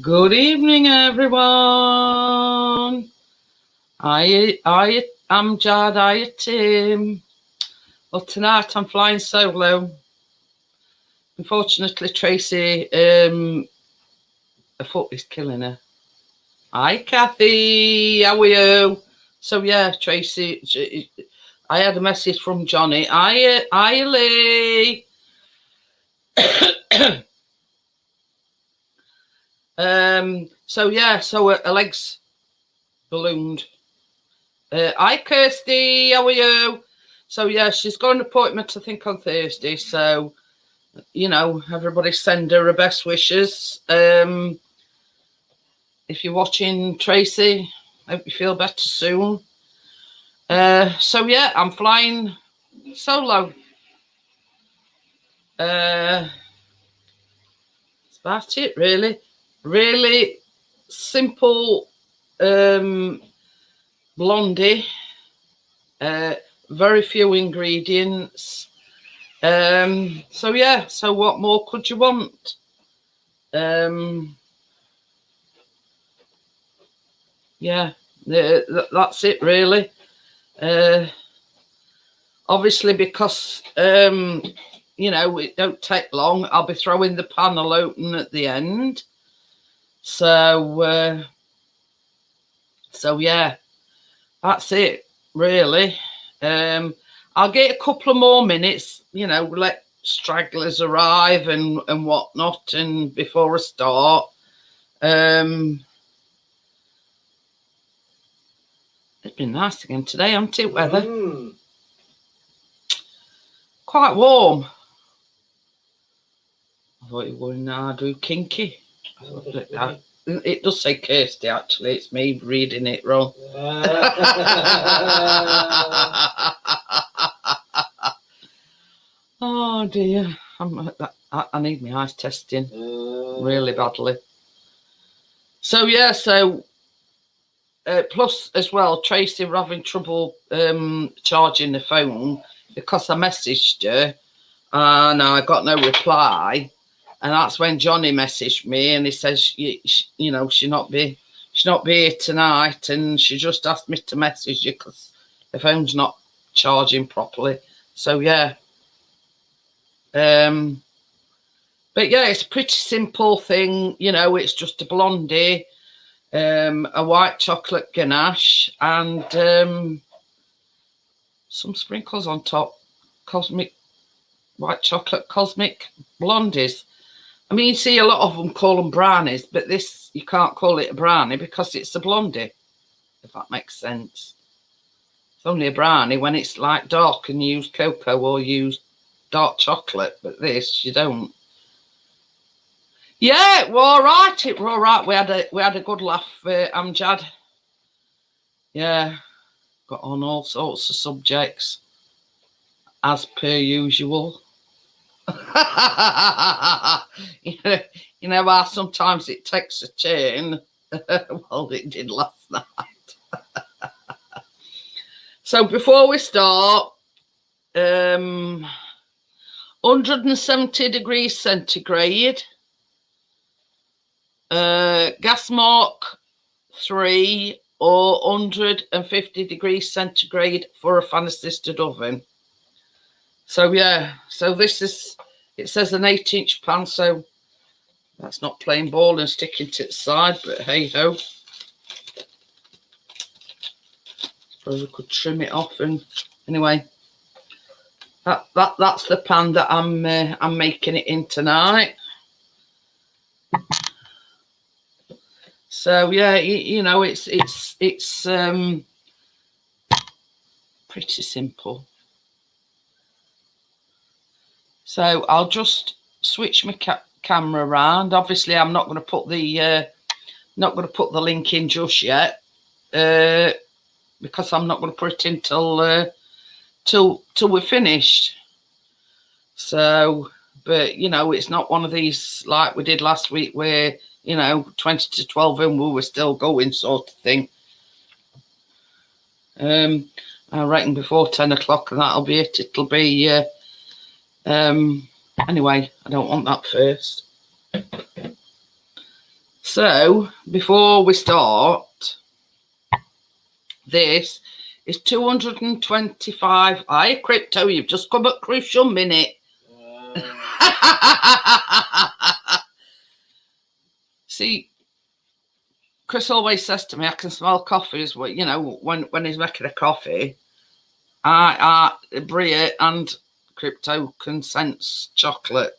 Good evening, everyone. I'm Jad. Tim. Well, tonight I'm flying solo. Unfortunately, Tracy, her foot is killing her. Hi, Kathy. How are you? So yeah, Tracy, I had a message from Johnny. Hi, Lee. So her legs ballooned. Hi, Kirsty. How are you? So yeah, she's got an appointment, I think, on Thursday. So, everybody send her her best wishes. If you're watching, Tracy, hope you feel better soon. So yeah, I'm flying solo. That's about it, really. Really simple blondie. Very few ingredients. So what more could you want? That's it, really. Obviously, because it don't take long, I'll be throwing the panel open at the end. So yeah, that's it, really. I'll get a couple of more minutes, let stragglers arrive and whatnot, and before I start. It's been nice again today, hasn't it, weather? Quite warm. I thought you were do kinky. It does say Kirsty, actually. It's me reading it wrong. Oh dear. I need my eyes testing really badly. So yeah, plus as well, Tracy were having trouble charging the phone because I messaged her and I got no reply. And that's when Johnny messaged me and he says, she'll not be here tonight, and she just asked me to message you because the phone's not charging properly. So yeah. But yeah, it's a pretty simple thing. It's just a blondie, a white chocolate ganache, and some sprinkles on top. Cosmic white chocolate, cosmic blondies. I mean, you see a lot of them call them brownies, but this, you can't call it a brownie because it's a blondie, if that makes sense. It's only a brownie when it's like dark and you use cocoa or use dark chocolate, but this, you don't. Yeah, it were all right. We had a good laugh, Amjad. Yeah, got on all sorts of subjects, as per usual. You know how sometimes it takes a turn. Well, it did last night. So before we start, 170 degrees centigrade, gas mark 3 or 150 degrees centigrade for a fan assisted oven. So yeah, so this is, it says an 8-inch pan, so that's not plain ball and sticking to the side, but hey ho. Suppose we could trim it off, and anyway, that's the pan that I'm making it in tonight. So yeah, it's pretty simple. So I'll just switch my camera around. Obviously, I'm not going to put the link in just yet, because I'm not going to put it in till we're finished. So, but it's not one of these like we did last week where 20 to 12 and we were still going sort of thing. I reckon before 10 o'clock and that'll be it. It'll be anyway, I don't want that first. So before we start, this is 225. Aye, Crypto, you've just come at crucial minute. See, Chris always says to me, I can smell coffees. You know, when he's making a coffee, Bria and Crypto can sense chocolate.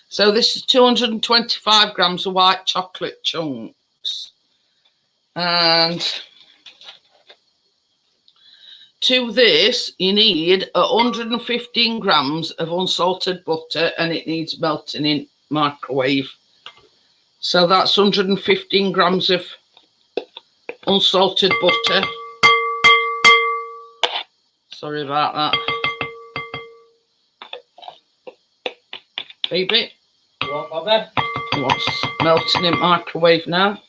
So this is 225 grams of white chocolate chunks, and to this you need 115 grams of unsalted butter, and it needs melting in microwave. So that's 115 grams of unsalted butter. Sorry about that, baby. What, Bobby? What's melting in microwave now?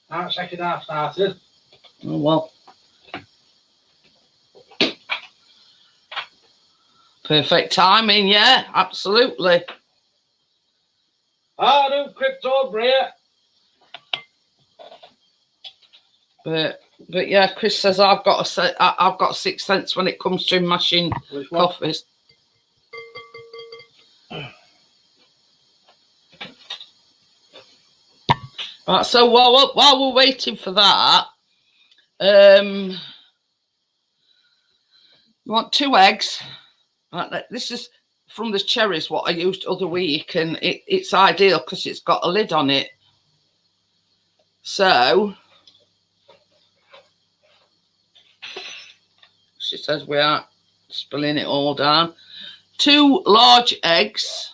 That second half started. Oh well. Perfect timing, yeah, absolutely. I do Crypto, Bria. But yeah, Chris says I've got a 6 cents when it comes to mashing coffees. Right, so while we're waiting for that, you want 2 eggs. Right, this is from the cherries what I used other week, and it's ideal because it's got a lid on it. So she says we are spilling it all down. 2 large eggs.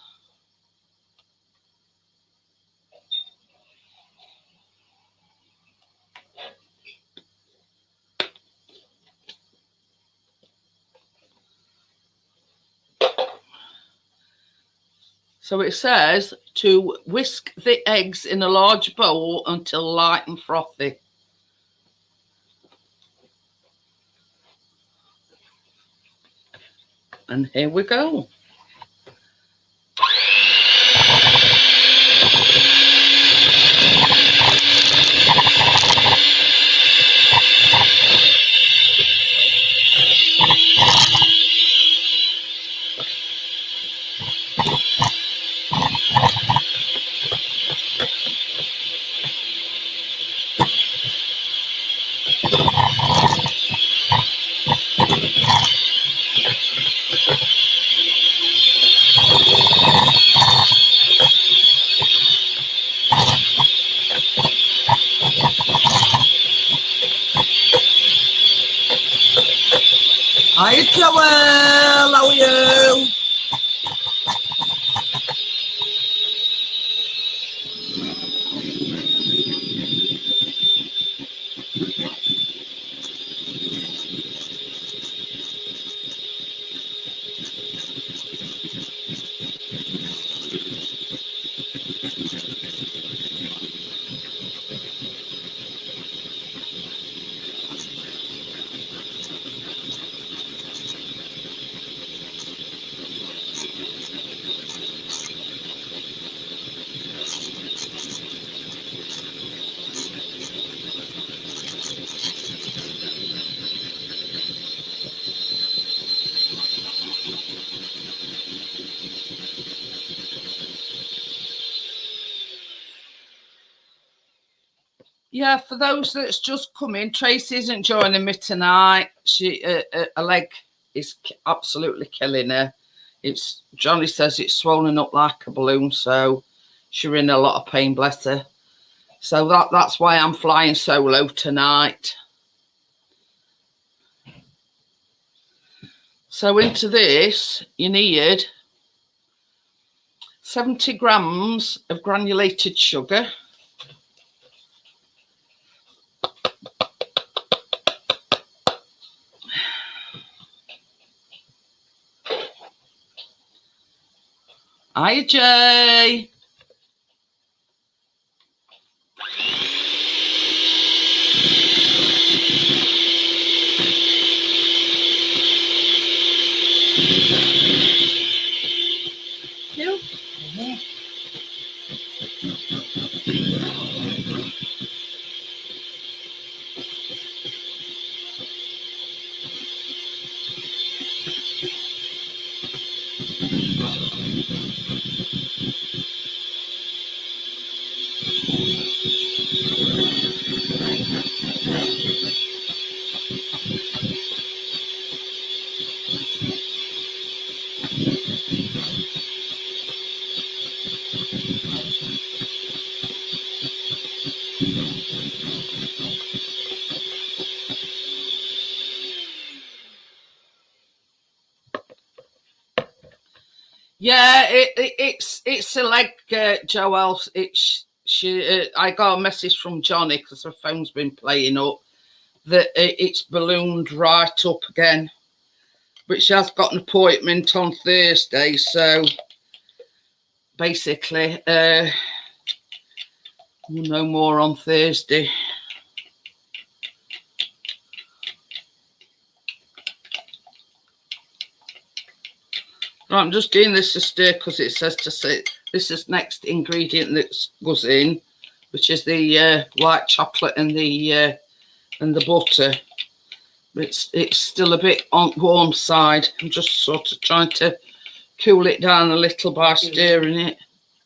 So it says to whisk the eggs in a large bowl until light and frothy. And here we go. Hi, Joel. How are you? Yeah, for those that's just coming, Tracy isn't joining me tonight. She her leg is absolutely killing her. It's Johnny says it's swollen up like a balloon, so she's in a lot of pain, bless her. So that's why I'm flying solo tonight. So into this, you need 70 grams of granulated sugar. Hi, Jay. You? Yeah, it's a leg, Joelle. I got a message from Johnny because her phone's been playing up that it's ballooned right up again. But she has got an appointment on Thursday, so basically, we'll know more on Thursday. Right, I'm just doing this to stir because it says to sit. This is next ingredient that goes in, which is the white chocolate and the butter. It's still a bit on warm side. I'm just sort of trying to cool it down a little by stirring it.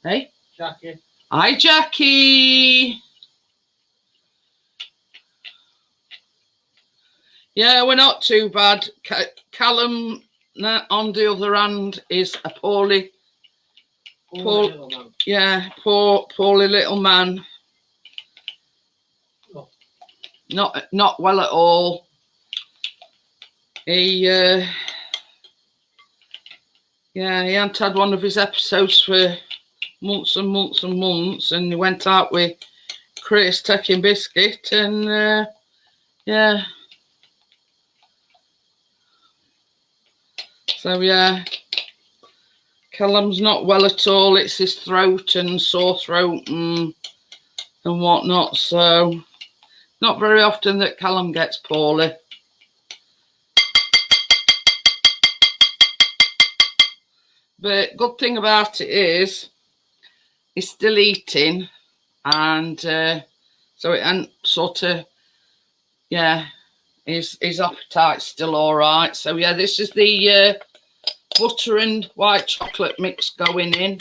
Hey, Jackie. Hi, Jackie. Yeah, we're not too bad. Callum, on the other hand, is a poorly little man. Yeah, poorly little man. Oh. Not well at all. He hadn't had one of his episodes for months and months and months, and he went out with Chris taking biscuit, and yeah. So yeah, Callum's not well at all. It's his throat and sore throat and whatnot. So not very often that Callum gets poorly. But good thing about it is he's still eating, and so it and sort of his appetite's still all right. So yeah, this is the butter and white chocolate mix going in.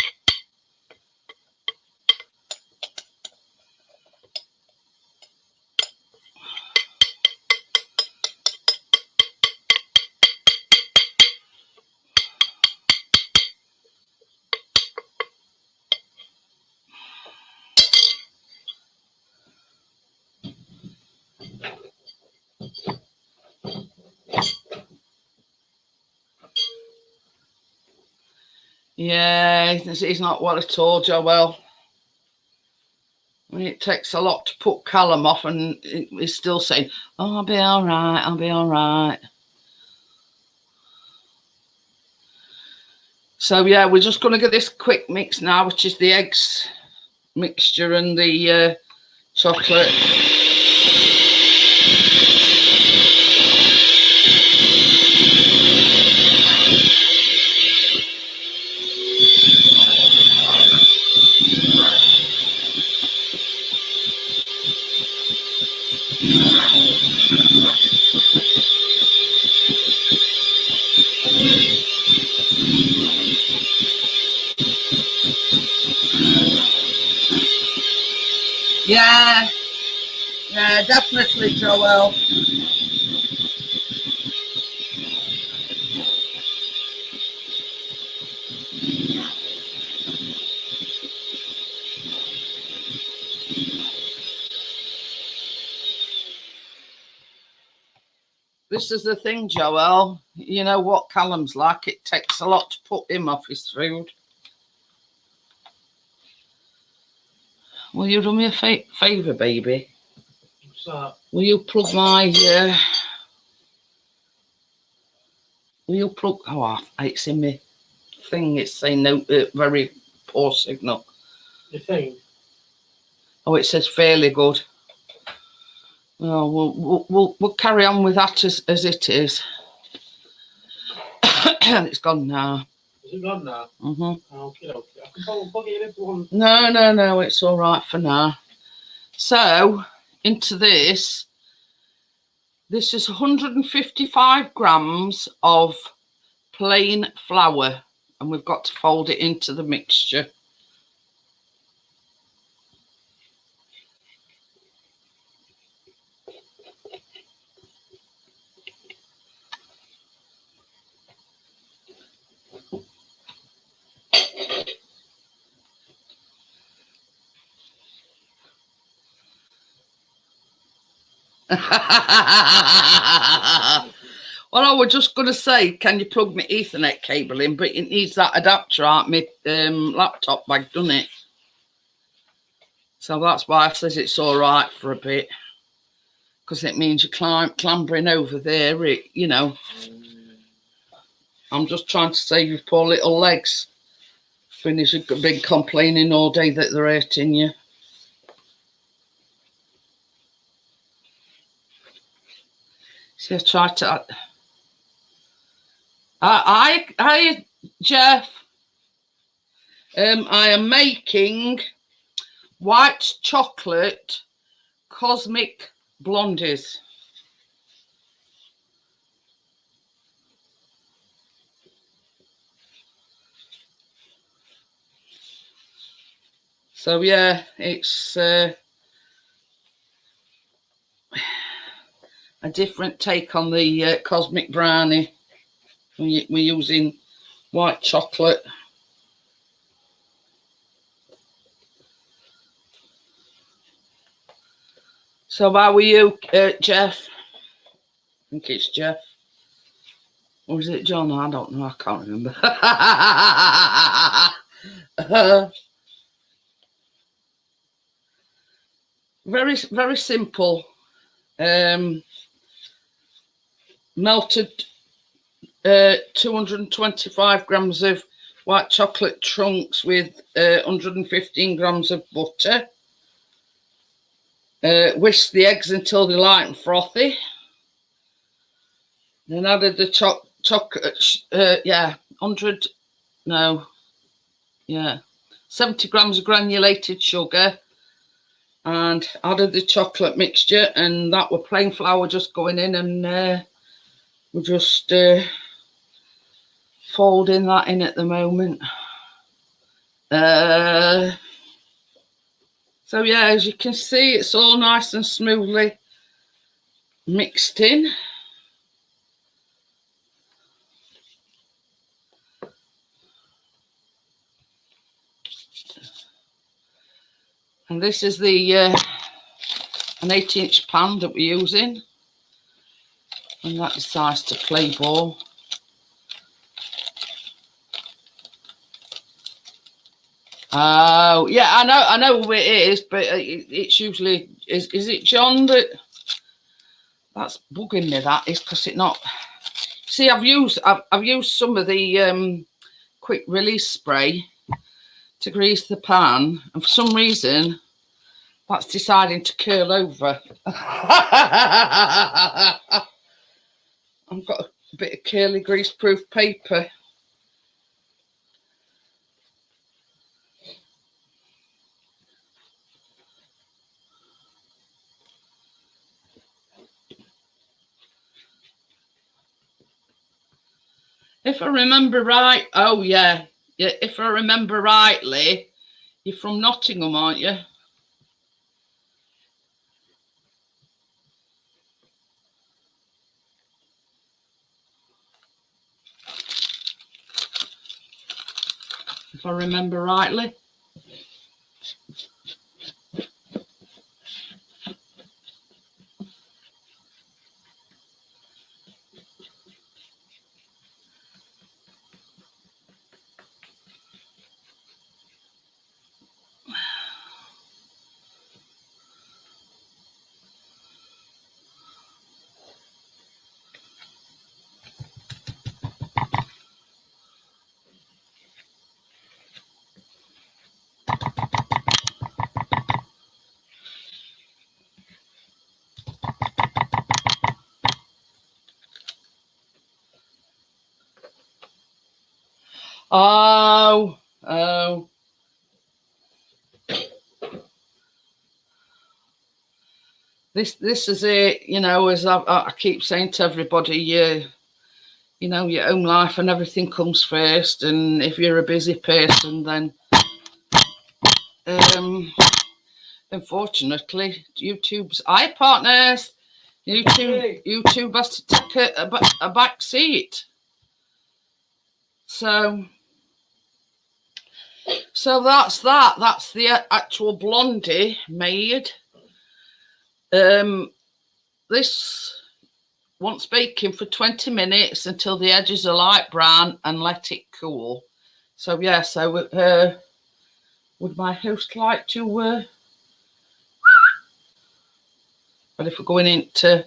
Yeah, he's not well at all, Joelle. I mean, it takes a lot to put Callum off, and he's still saying, "Oh, I'll be all right. I'll be all right." So yeah, we're just going to get this quick mix now, which is the eggs mixture and the chocolate. Yeah, definitely, Joelle. This is the thing, Joelle. You know what Callum's like. It takes a lot to put him off his food. Will you do me a favour, baby? What's that? Will you plug my... will you plug... Oh, it's in my thing. It's saying no, very poor signal. You think? Oh, it says fairly good. Oh, we'll carry on with that as it is. It's gone now. Is it gone now? Mm-hmm. Okay. I can probably plug it in if you want. No, it's all right for now. So, into this is 155 grams of plain flour, and we've got to fold it into the mixture. Well, I was just going to say, can you plug my Ethernet cable in? But it needs that adapter out my laptop bag, doesn't it? So that's why I says it's all right for a bit. Because it means you're clambering over there, you know. I'm just trying to save your poor little legs. Finish a big complaining all day that they're hurting you. See, I try to... I Jeff. I am making white chocolate cosmic blondies. So yeah, it's a different take on the cosmic brownie. We're using white chocolate. So how are you, Jeff? I think it's Jeff. Or is it John? I don't know. I can't remember. Very, very simple. Melted 225 grams of white chocolate chunks with 115 grams of butter. Whisk the eggs until they're light and frothy. Then added the chocolate, 70 grams of granulated sugar, and added the chocolate mixture, and that were plain flour just going in, and we're just folding that in at the moment. So yeah, as you can see, it's all nice and smoothly mixed in. And this is the an 8-inch pan that we're using, and that is size to play ball. Oh yeah, I know who it is, but it's usually is it John that's bugging me. That is because it's not. See, I've used some of the quick release spray to grease the pan, and for some reason that's deciding to curl over. I've got a bit of curly grease proof paper. If I remember right, oh yeah, if I remember rightly, you're from Nottingham, aren't you? If I remember rightly. Oh. This is it, you know, as I keep saying to everybody, you know, your own life and everything comes first, and if you're a busy person, then unfortunately, YouTube's partners. YouTube has to take a back seat. So that's that. That's the actual Blondie made. This once baking for 20 minutes until the edges are light brown and let it cool. So yeah, so would my host like to but if we're going into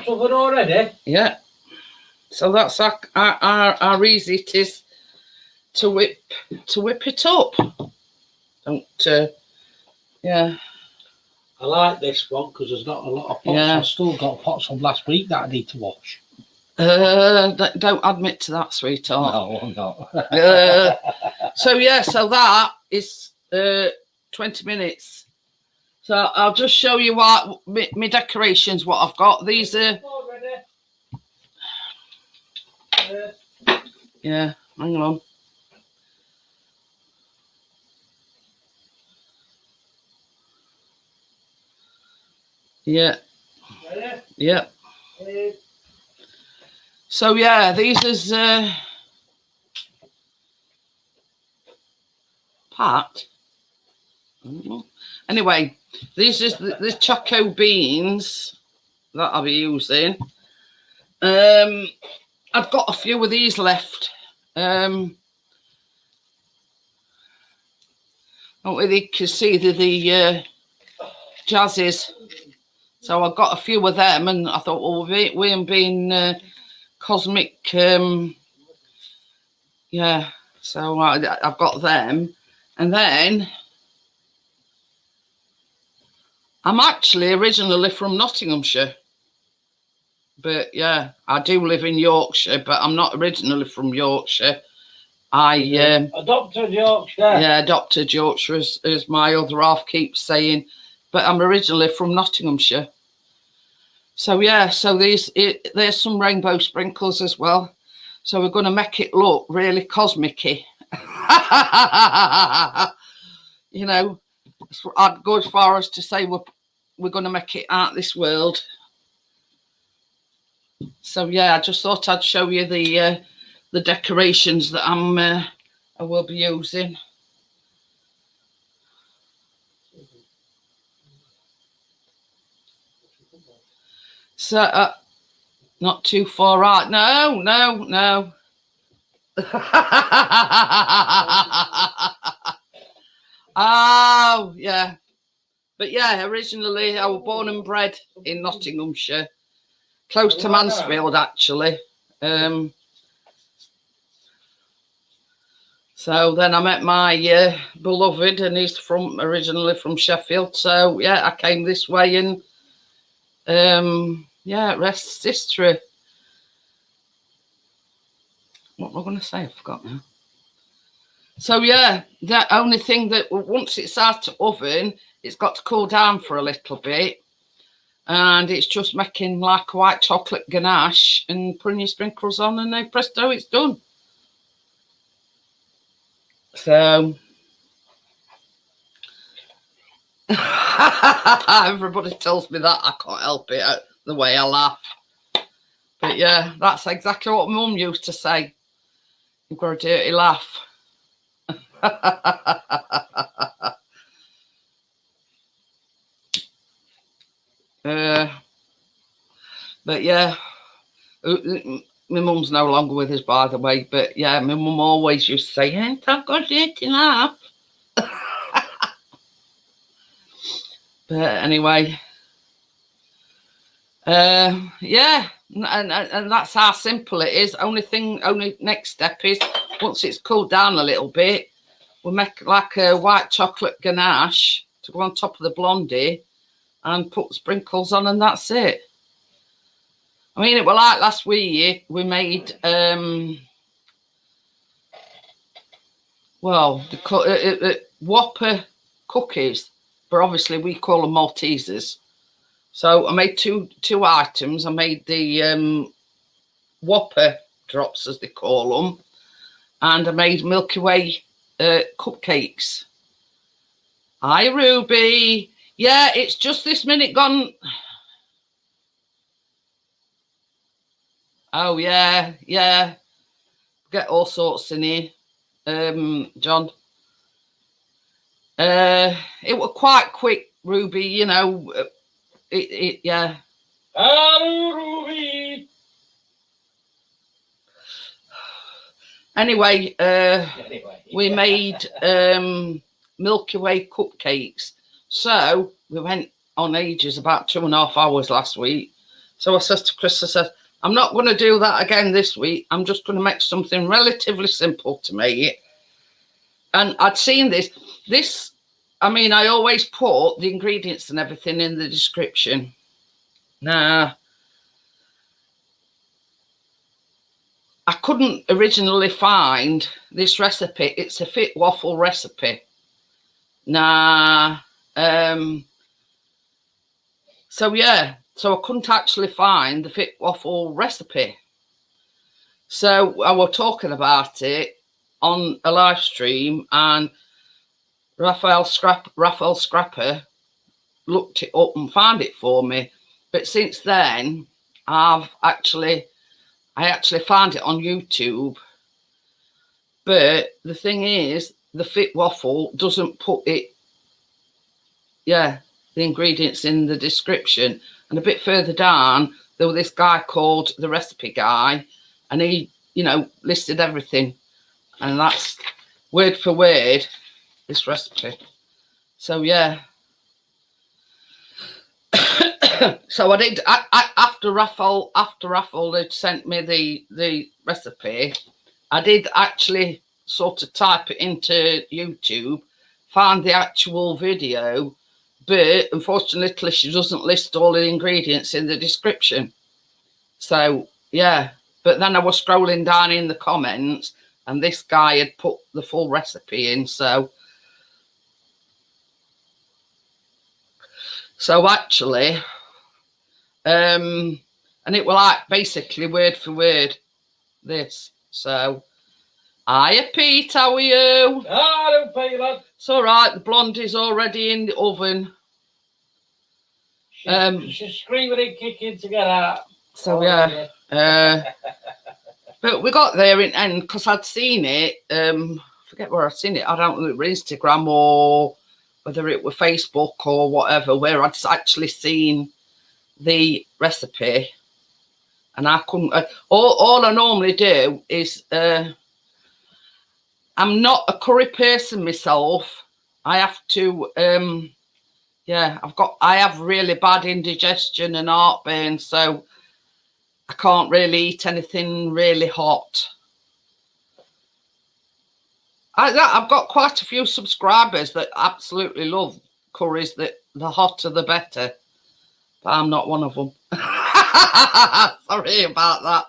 Covered already? Yeah. So that's how easy it is to whip it up. Don't yeah. I like this one because there's not a lot of pots. Yeah. I've still got pots from last week that I need to wash. Don't admit to that, sweetheart. No, I'm not. So yeah, so that is 20 minutes. So I'll just show you what my decorations, what I've got. These are yeah, hang on. Yeah. Yeah. So yeah, these is Pat. Anyway, these is the choco beans that I'll be using. I've got a few of these left. I don't really can see the jazzes. So I've got a few of them, and I thought, well, we being cosmic, yeah. So I've got them, and then I'm actually originally from Nottinghamshire, but yeah, I do live in Yorkshire, but I'm not originally from Yorkshire. I adopted Yorkshire. Yeah, adopted Yorkshire, as my other half keeps saying, but I'm originally from Nottinghamshire. So yeah, so there's some rainbow sprinkles as well. So we're going to make it look really cosmic-y. You know, I'd go as far as to say we're going to make it out this world. So yeah, I just thought I'd show you the decorations that I will be using. So not too far right. No. Oh yeah, but yeah, originally I was born and bred in Nottinghamshire, close to Mansfield actually. So then I met my beloved, and he's originally from Sheffield. So yeah, I came this way, and yeah, rest history. What am I going to say? I forgot now. So yeah, the only thing that once it's out of oven, it's got to cool down for a little bit, and it's just making like a white chocolate ganache and putting your sprinkles on, and then presto, it's done. So everybody tells me that, I can't help it, the way I laugh. But yeah, that's exactly what Mum used to say. You've got a dirty laugh. But yeah, my mum's no longer with us, by the way. But yeah, my mum always used to say, "Ain't I got a dirty laugh?" But anyway, yeah, and that's how simple it is. Only next step is once it's cooled down a little bit, we'll make like a white chocolate ganache to go on top of the Blondie and put sprinkles on, and that's it. I mean, it was like last week we made well, the Whopper cookies, but obviously we call them Maltesers. So I made two items. I made the Whopper drops, as they call them, and I made Milky Way cupcakes. Hi, Ruby. Yeah, it's just this minute gone. Oh yeah. Get all sorts in here, John. It was quite quick, Ruby. You know, Yeah. Anyway, we made Milky Way cupcakes. So we went on ages, about 2.5 hours last week. So I said to Chris, I said, I'm not going to do that again this week. I'm just going to make something relatively simple to make it. And I'd seen this, I mean, I always put the ingredients and everything in the description. Now, I couldn't originally find this recipe. It's a Fitwaffle recipe. Now, so yeah, so I couldn't actually find the Fitwaffle recipe. So I was talking about it on a live stream, and Raphael Scrapper looked it up and found it for me. But since then, I actually found it on YouTube. But the thing is, the Fitwaffle doesn't put it, the ingredients in the description. And a bit further down, there was this guy called the Recipe Guy, and he, listed everything. And that's word for word, this recipe. So, yeah. So I did, after Raphael had sent me the recipe, I did actually sort of type it into YouTube, find the actual video, but unfortunately she doesn't list all the ingredients in the description. So, yeah, but then I was scrolling down in the comments and this guy had put the full recipe in, so actually, and it was like basically word for word this. So, hiya Pete, how are you? I don't pay you, lad. It's all right. The Blondie's already in the oven. She's screaming and kicking to get out. So yeah. But we got there in end because I'd seen it. I forget where I'd seen it. I don't know if it was Instagram or whether it was Facebook or whatever, where I'd actually seen the recipe, and I couldn't. All I normally do is I'm not a curry person myself. I have to. I have really bad indigestion and heartburn, so I can't really eat anything really hot. I've got quite a few subscribers that absolutely love curries, that the hotter the better. But I'm not one of them. Sorry about that.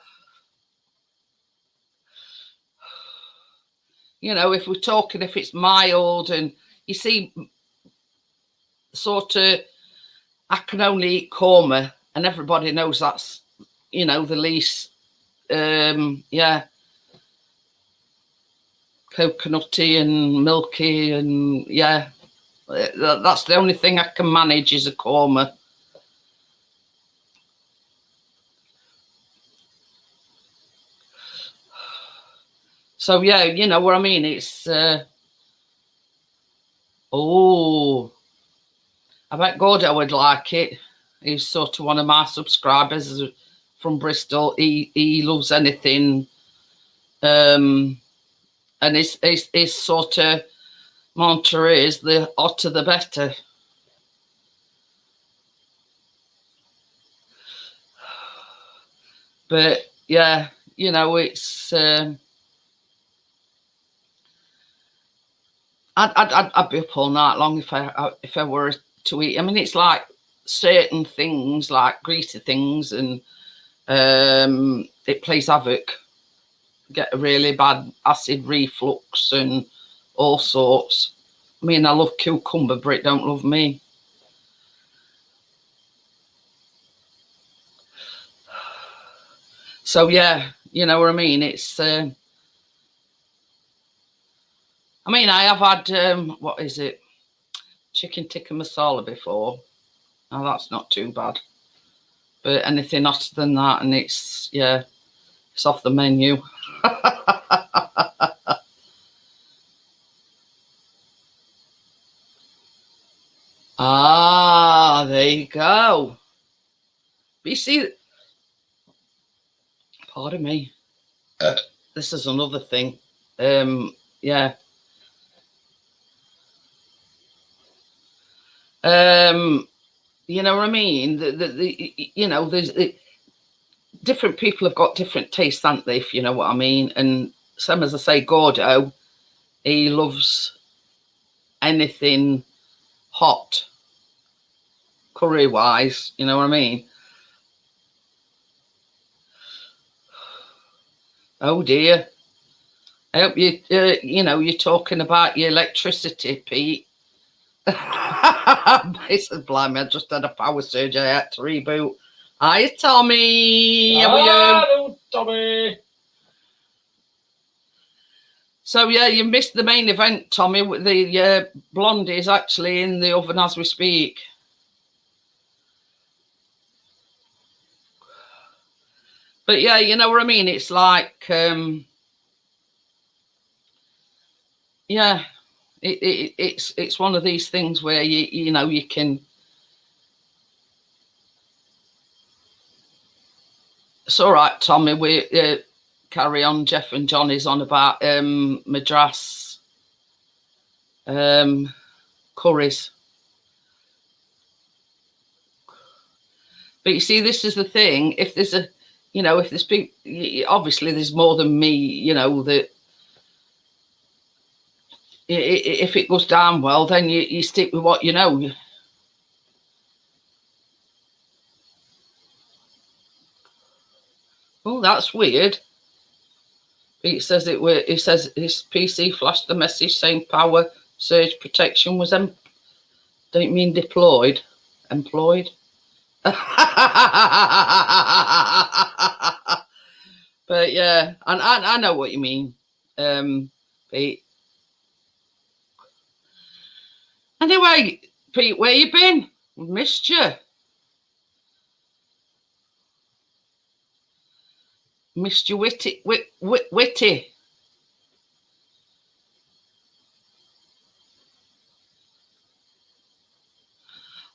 If we're talking, if it's mild, and you see, sort of, I can only eat korma, and everybody knows that's, the least, coconutty and milky, and that's the only thing I can manage is a korma. So yeah, you know what I mean. It's I bet Gordo would like it. He's sort of one of my subscribers from Bristol. He loves anything, and his sort of mantra is the hotter the better. But yeah, it's. I'd be up all night long if I were to eat. I mean, it's like certain things, like greasy things, and it plays havoc. Get a really bad acid reflux and all sorts. I mean, I love cucumber, but it don't love me. So yeah, you know what I mean. It's. I mean, I have had, what is it? Chicken tikka masala before. Now, that's not too bad. But anything hotter than that, and it's off the menu. There you go. But you see, pardon me. This is another thing. Yeah. You know what I mean? You know, there's different people have got different tastes, haven't they? If you know what I mean. And some, as I say, Gordo, he loves anything hot, curry wise. You know what I mean? Oh dear. I hope you, you know, you're talking about your electricity, Pete. This is blimey, I just had a power surge. I had to reboot. Hi, Tommy. How are you? Hello, Tommy. So, yeah, you missed the main event, Tommy. With the Blondie is actually in the oven as we speak. But, yeah, you know what I mean? It's like, yeah, it's one of these things where, you know, you can... It's all right, Tommy. We carry on. Jeff and John is on about Madras curries. But you see, this is the thing. If there's a, you know, if there's people, obviously there's more than me, you know, that if it goes down well, then you stick with what you know. Oh, that's weird. It says it says his PC flashed the message saying power surge protection was don't you mean deployed? Employed? But yeah, and I know what you mean. Pete. Anyway, Pete, where you been? Missed you. Missed you, witty.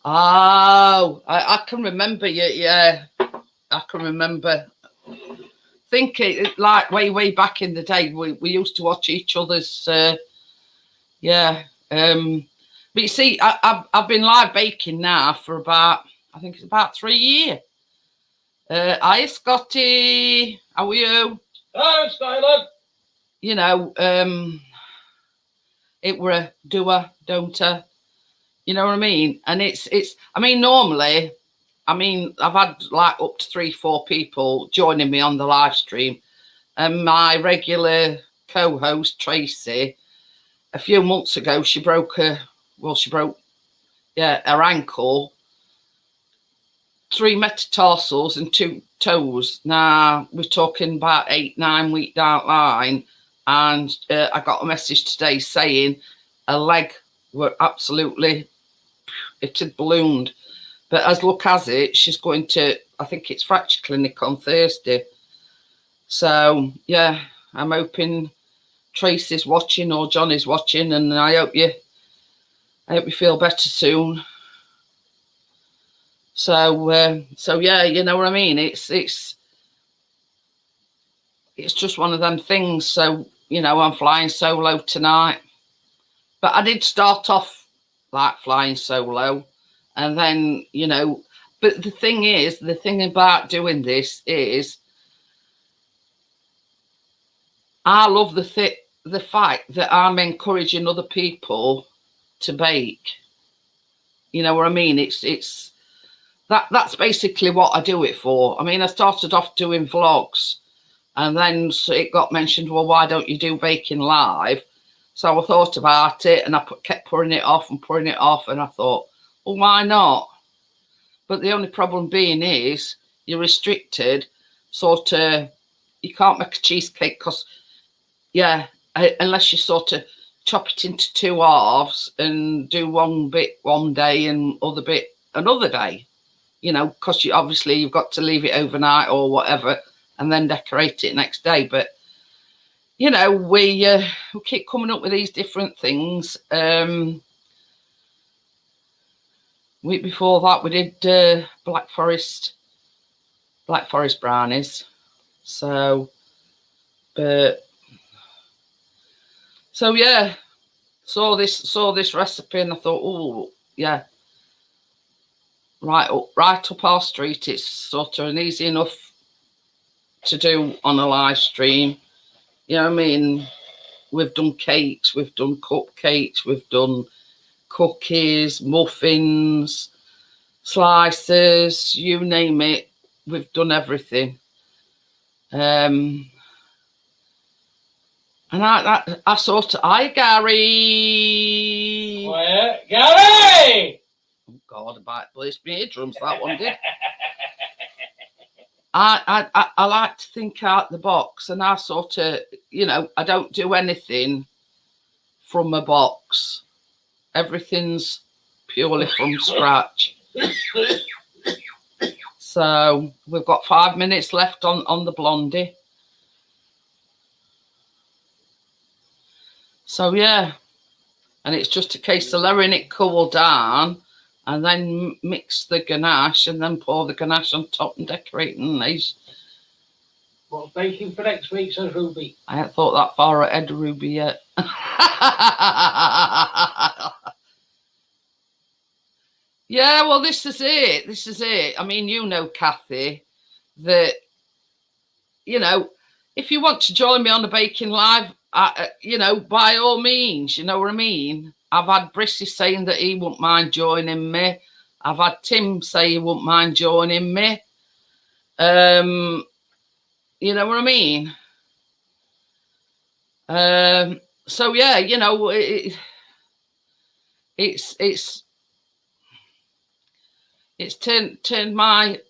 Oh, I can remember you. Yeah, I can remember. Thinking like way back in the day, we used to watch each other's. Yeah. But you see, I've been live baking now for about, I think it's about 3 years. Hi, Scotty. How are you? Hello, Skylar. You know, it were a doer, don't-er. You know what I mean? And it's. I mean, normally, I mean, I've had like up to 3-4 people joining me on the live stream, and my regular co-host Tracy, a few months ago, she broke her ankle, 3 metatarsals and 2 toes. Now we're talking about 8-9 weeks down the line, and I got a message today saying a leg were absolutely, it had ballooned. But as luck has it, she's going to, I think it's fracture clinic on Thursday. So yeah, I'm hoping Tracy's watching or Johnny's watching, and I hope you feel better soon. So yeah, you know what I mean. It's just one of them things. So you know, I'm flying solo tonight, but I did start off like flying solo, and then you know. But the thing about doing this is, I love the fact that I'm encouraging other people to bake. You know what I mean? It's that's basically what I do it for. I mean, I started off doing vlogs, and then it got mentioned, well, why don't you do baking live? So I thought about it, and I kept putting it off, and I thought, well, why not? But the only problem being is you're restricted, sort of. You can't make a cheesecake because, yeah, unless you sort of chop it into 2 halves and do one bit one day and other bit another day. You know, because you've got to leave it overnight or whatever, and then decorate it next day. But you know, we keep coming up with these different things. Week before that, we did black forest brownies. So, so yeah, saw this recipe and I thought, oh yeah, right up our street. It's sort of an easy enough to do on a live stream. You know what I mean? We've done cakes, we've done cupcakes, we've done cookies, muffins, slices, you name it. We've done everything. And I sort of, hi Gary. Quiet, Gary! Oh God, about blazed my eardrums, that one did. I like to think out the box, and I sort of, you know, I don't do anything from a box. Everything's purely from scratch. So we've got 5 minutes left on the Blondie. So yeah, and it's just a case of letting it cool down and then mix the ganache and then pour the ganache on top and decorating these. What's baking for next week, says Ruby? I hadn't thought that far ahead, Ruby, yet. Yeah, well, this is it. This is it. I mean, you know, Kathy, that, you know, if you want to join me on the baking live, you know, by all means, you know what I mean? I've had Brissy saying that he wouldn't mind joining me. I've had Tim say he wouldn't mind joining me. You know what I mean? So yeah, you know, it's turned my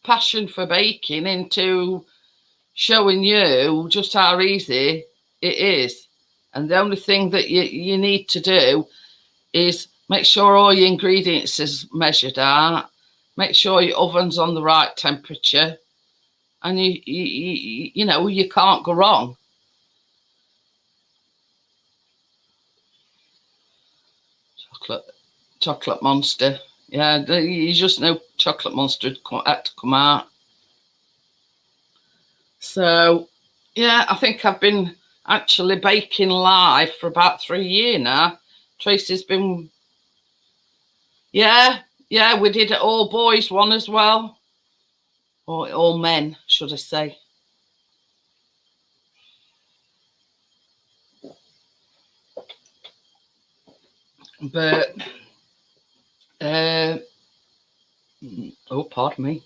passion for baking into showing you just how easy it is. And the only thing that you need to do is make sure all your ingredients is measured out, make sure your oven's on the right temperature, and you know, you can't go wrong. Chocolate monster. Yeah, you just know chocolate monster had to come out. So yeah, I think I've been actually baking live for about 3 years now. Tracy's been, yeah, we did an all boys one as well, or all men, should I say. But oh, pardon me.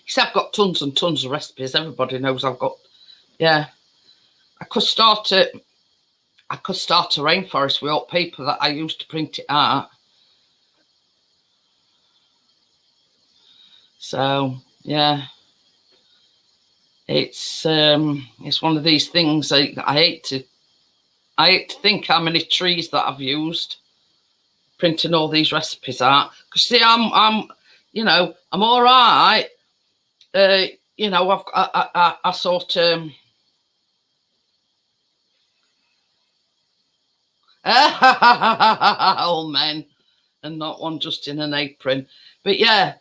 Because I've got tons and tons of recipes. Everybody knows I've got, yeah. I could start a rainforest with old paper that I used to print it out. So yeah, it's one of these things. I hate to think how many trees that I've used printing all these recipes out. Because see, I'm you know, I'm all right. You know, I sort of old men, and not one just in an apron. But yeah,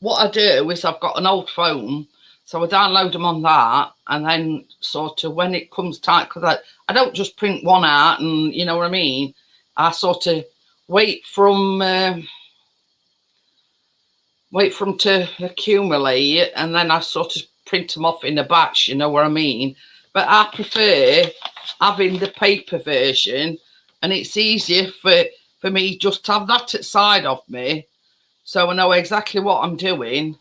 what I do is I've got an old phone, so I download them on that, and then sort of when it comes time, because I don't just print one out, and you know what I mean. I sort of wait from to accumulate, and then I sort of print them off in a batch. You know what I mean? But I prefer having the paper version, and it's easier for me just to have that at side of me, so I know exactly what I'm doing.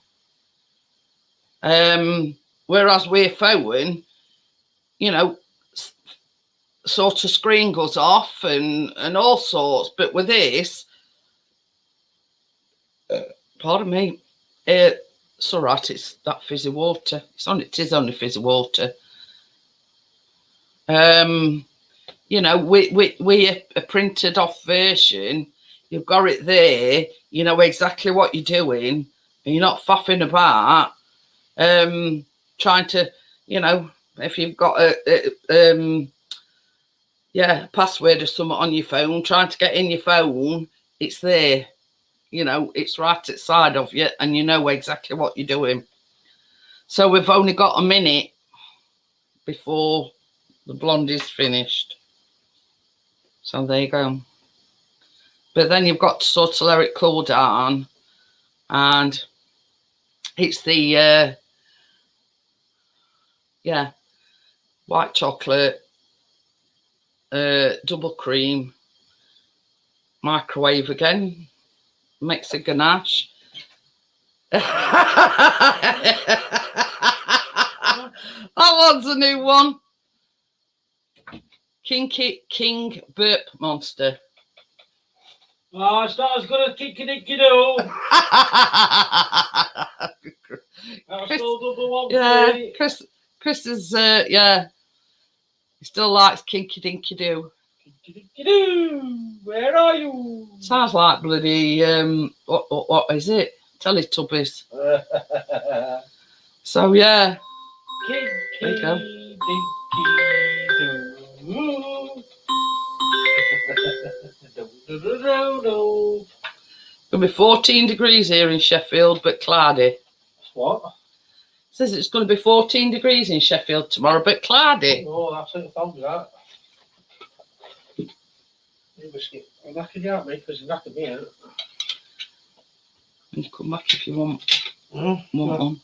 Whereas with phone, you know, sort of screen goes off and all sorts. But with this, pardon me, it's all right. It's that fizzy water. It is only fizzy water. You know, with a printed off version, you've got it there. You know exactly what you're doing, and you're not faffing about. Trying to, you know, if you've got a password or something on your phone, trying to get in your phone it's there. You know, it's right outside of you and you know exactly what you're doing. So we've only got a minute before the Blondie's finished. So there you go. But then you've got to sort of let it cool down. And it's the, white chocolate, double cream, microwave again, mix a ganache. That one's a new one. King Burp Monster. Oh, it's not as good as Kinky Dinky Doo. That's still double one. Yeah, Chris is, he still likes Kinky Dinky Doo. Kinky Dinky Doo, where are you? Sounds like bloody, what is it? Teletubbies. So, yeah. Kinky There you go. Dinky Doo. It'll be 14 degrees here in Sheffield, but cloudy. What? It says it's going to be 14 degrees in Sheffield tomorrow, but cloudy. Oh, that's it. Thank that. You Whiskey. I'm knackered you out, mate, because you're knackered me out. You come back if you want one.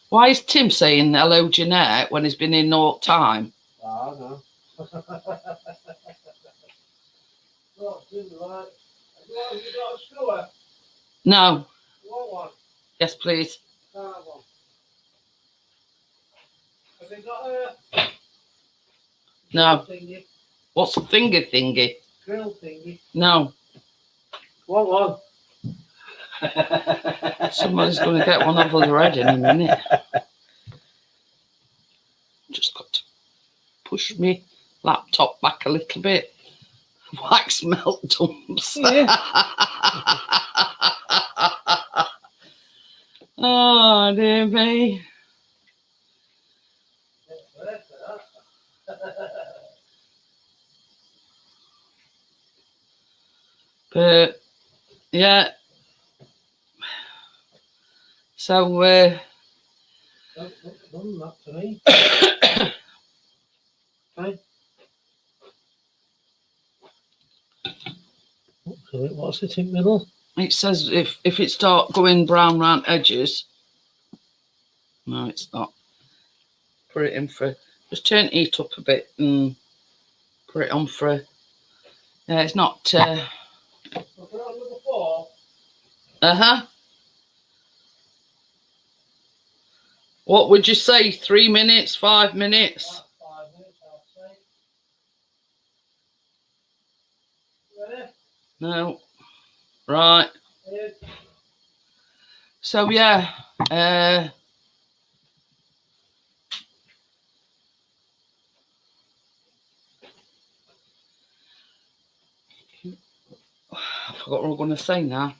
Why is Tim saying hello, Jeanette, when he's been in all time? Ah, no. No. You want one? Yes, please. One. Have they got a No. thingy? What's a finger thingy? Grill thingy? No. Want one? Somebody's going to get one over the head in a minute. Just got to push me laptop back a little bit. Wax melt dumps. Yeah. Oh, dear me. But, yeah. So, Done that to me. Okay. What's it in the middle? it says if it start going brown round edges. No, it's not. Put it in for, just turn the heat up a bit and put it on for, yeah, it's not, What would you say? 3 minutes, 5 minutes? 5 minutes, I'll say. Ready? No. Right. So yeah, I forgot what I'm going to say now.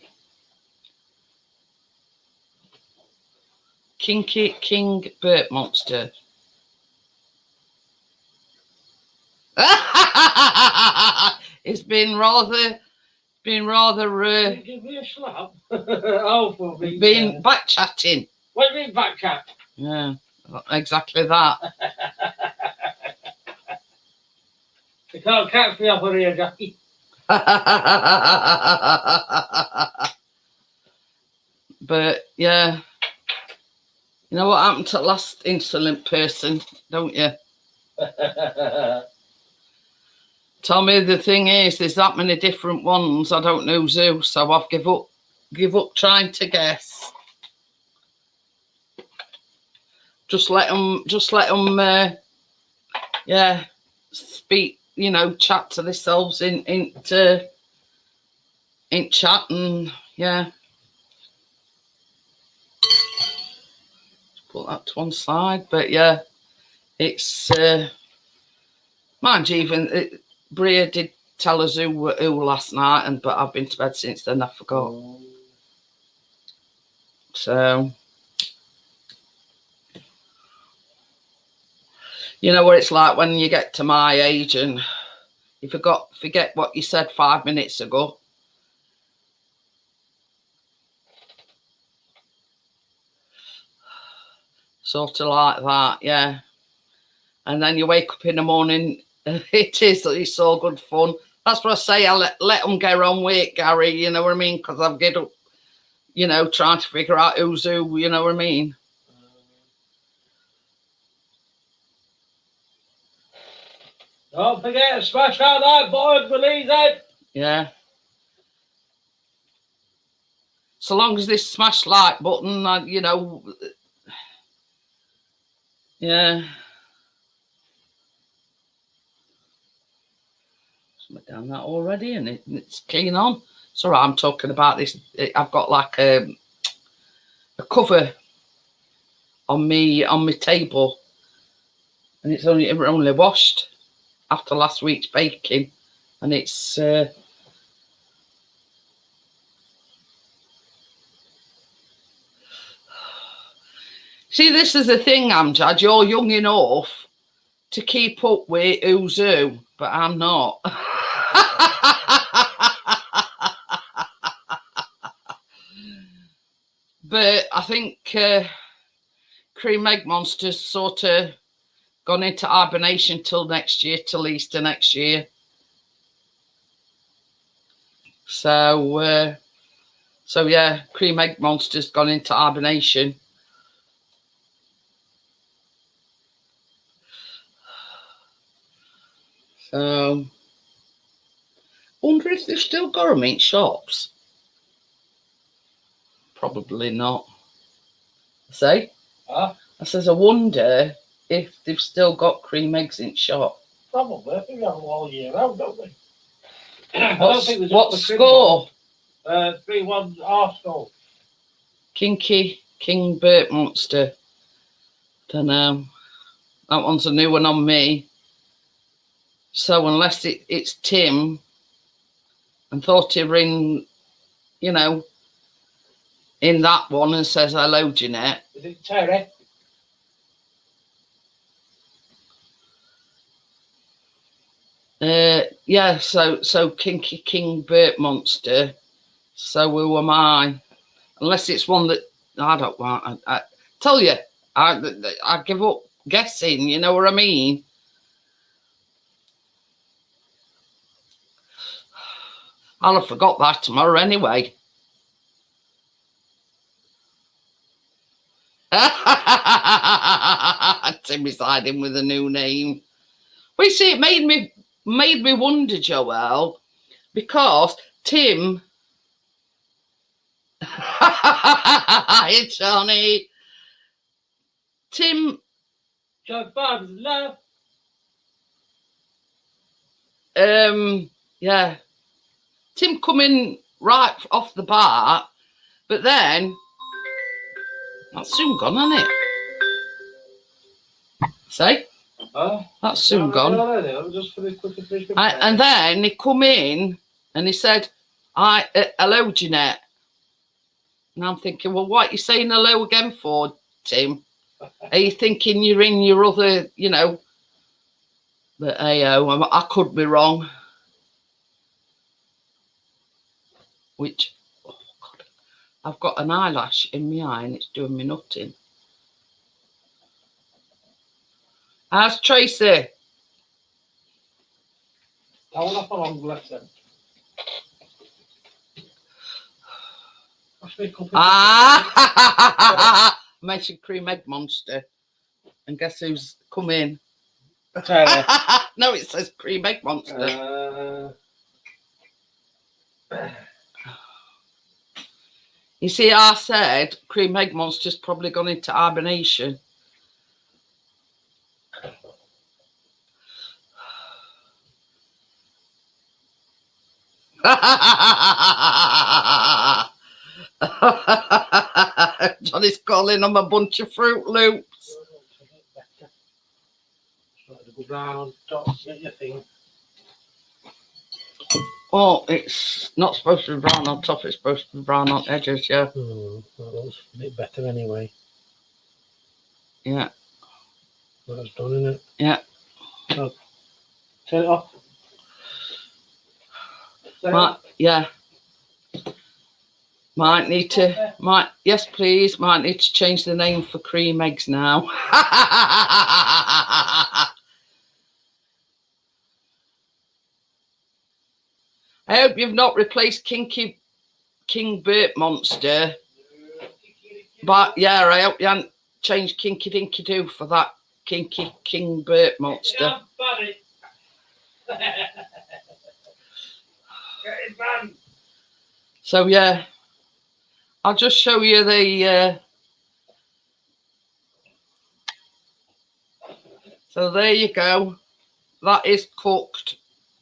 King Burp Monster. It's been rather Give me a slap. Oh, for me. been back chatting. What do you mean back chat? Yeah, exactly that. You can't catch me up on here, Jackie. But yeah, you know what happened to the last insolent person, don't you? Tommy, the thing is, there's that many different ones. I don't know who, so I've give up trying to guess. Just let them, yeah, speak. You know, chat to themselves in chat, and yeah. Put that to one side, but yeah, it's mind you, even Bria did tell us who last night, but I've been to bed since then. I forgot. So you know what it's like when you get to my age and You forget what you said 5 minutes ago. Sort of like that, yeah. And then you wake up in the morning, it's all good fun. That's what I say, I let them get on with it, Gary, you know what I mean? Because I've get up, you know, trying to figure out who's who, you know what I mean? Don't forget to smash out that button, release it. Yeah. So long as this smash like button, you know, yeah. I've done that already, and it's clean on. Sorry, I'm talking about this. I've got like a cover on me table, and it's only washed after last week's baking, and it's see, this is the thing, Amjad, you're young enough to keep up with who's who, but I'm not. But I think Cream Egg Monster's sort of gone into hibernation till next year, till Easter next year. So yeah, Cream Egg Monster's gone into hibernation. So, wonder if they've still got them in shops. Probably not. Say? Huh? I says, I wonder if they've still got cream eggs in shop. Probably. I think we have them all year round, don't we? What score? 3-1 Arsenal. Kinky King Burt Monster. Don't know. That one's a new one on me. So unless it's Tim, and thought he were in, you know, in that one and says hello, Jeanette. Is it Terry? Yeah, so Kinky King Burt Monster. So who am I? Unless it's one that I don't want. I tell you, I give up guessing. You know what I mean? I'll have forgot that tomorrow anyway. Tim is hiding with a new name. Well, you see, it made me wonder, Joel, because Tim. Hi, Johnny. Tim. John Bob's love. Yeah. Tim coming right off the bat, but then that's soon gone, hasn't it? See? That's soon gone. And then he come in and he said, hello, Jeanette. And I'm thinking, well, what are you saying hello again for, Tim? Are you thinking you're in your other, you know? But hey, I could be wrong. Which, oh God, I've got an eyelash in my eye and it's doing me nothing. How's Tracy? Hold up along, bless them. Mentioned Cream Egg Monster. And guess who's come in? No, it says Cream Egg Monster. You see, I said Cream Egg Monster's probably gone into hibernation. Johnny's calling them a bunch of Fruit Loops. Oh, it's not supposed to be brown on top, it's supposed to be brown on edges, yeah. That looks a bit better anyway. Yeah. That's done, isn't it? Yeah. So, turn it off. Yeah. Might need to, yes please, might need to change the name for cream eggs now. I hope you've not replaced King Burt Monster. But yeah, I hope you haven't changed Kinky Dinky Doo for that Kinky King Burt Monster. So yeah, I'll just show you the so there you go. That is cooked.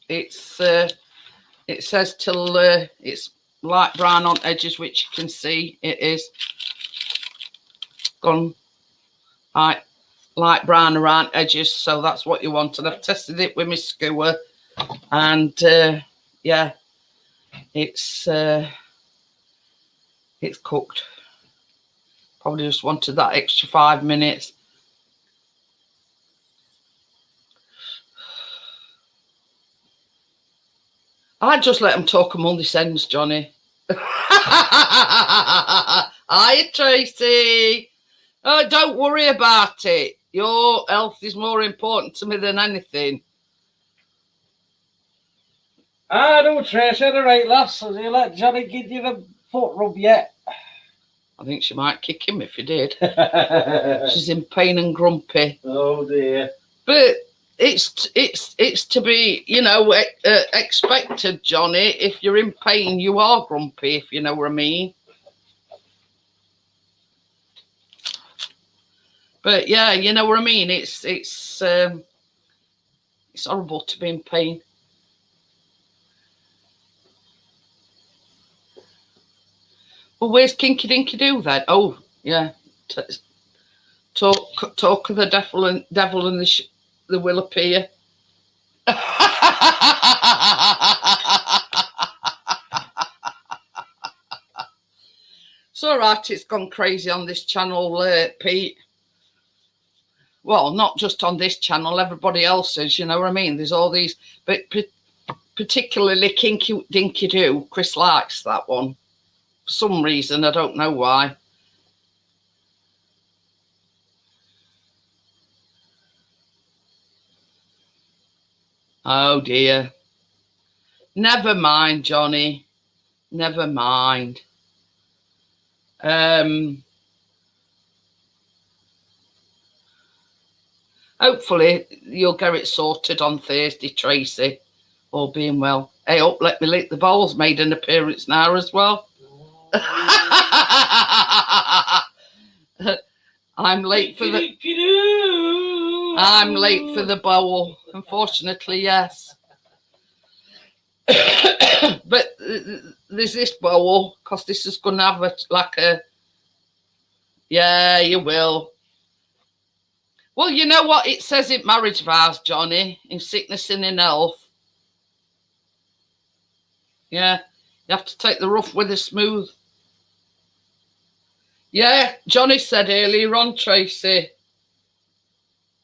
It's it says till it's light brown on edges, which you can see it is gone light brown around edges, so that's what you want. And I've tested it with my skewer, and yeah, it's cooked. Probably just wanted that extra 5 minutes. I'd just let them talk among this ends, Johnny. Hiya, Tracy. Oh, don't worry about it. Your health is more important to me than anything. I know, Tracy, all right, lass. Has he let Johnny give you the foot rub yet? I think she might kick him if he did. She's in pain and grumpy. Oh dear. But it's to be, you know, expected, Johnny. If you're in pain, you are grumpy, if you know what I mean. But yeah, you know what I mean. It's horrible to be in pain. Well, where's Kinky Dinky Doo then? Oh, yeah. Talk of the devil and the will appear. It's all right. It's gone crazy on this channel, Pete. Well, not just on this channel. Everybody else's. You know what I mean? There's all these, but particularly Kinky Dinky Doo. Chris likes that one for some reason. I don't know why. Oh dear. Never mind, Johnny. Never mind. Hopefully you'll get it sorted on Thursday, Tracy. All being well. Hey, up, let me lick the bowls made an appearance now as well. I'm late for the bowl. Unfortunately, yes. But there's this bowl, because this is going to have a yeah, you will. Well, you know what it says in marriage vows, Johnny, in sickness and in health. Yeah, you have to take the rough with the smooth. Yeah, Johnny said earlier on, Tracy.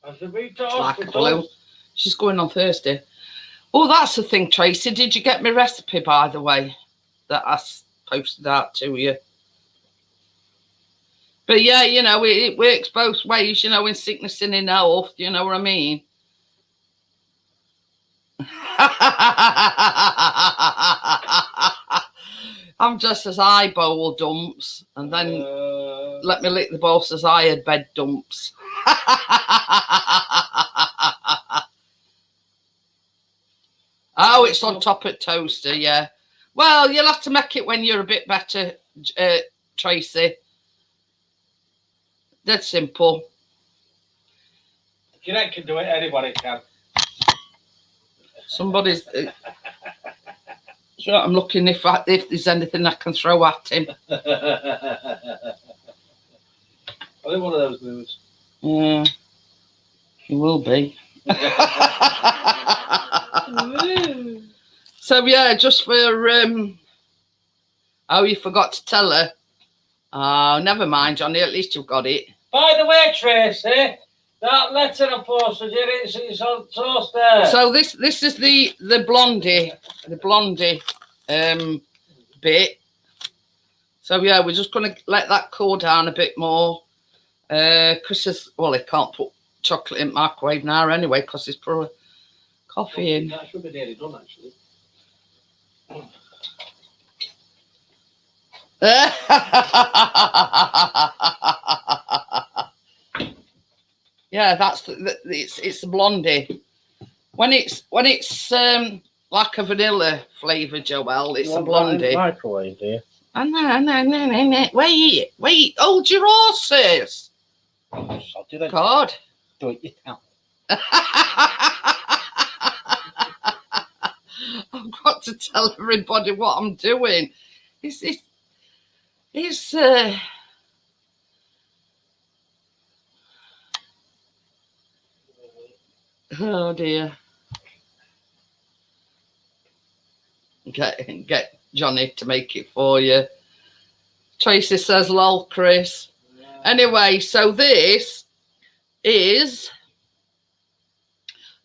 Like a blue. She's going on Thursday. Oh, that's the thing, Tracy. Did you get my recipe, by the way, that I posted out to you? But yeah, you know, it works both ways, you know, in sickness and in health. You know what I mean? I'm just as I bowl dumps, and then let me lick the bowl as I had bed dumps. Oh, it's on top of toaster, yeah. Well, you'll have to make it when you're a bit better, Tracy. That's simple. Jeanette can do it, anybody can. Somebody's... So I'm looking if there's anything I can throw at him. I think one of those moves. Yeah, he will be. So yeah, just for oh, you forgot to tell her. Oh, never mind, Johnny. At least you've got it. By the way, Tracy, that letter I posted you, it's on toast there. So this is the Blondie. The Blondie. bit. So yeah, we're just going to let that cool down a bit more. Chris says, well, he can't put chocolate in microwave now anyway because he's put coffee in. That should be nearly done, actually. Yeah, it's the Blondie. When it's like a vanilla flavour, Joel, it's a Blondie. Microwave, dear. No. Wait, hold your horses. I'll do that. God. Do it yourself. I've got to tell everybody what I'm doing. It's oh dear. Get Johnny to make it for you. Tracy says, lol, Chris. Yeah. Anyway, so this is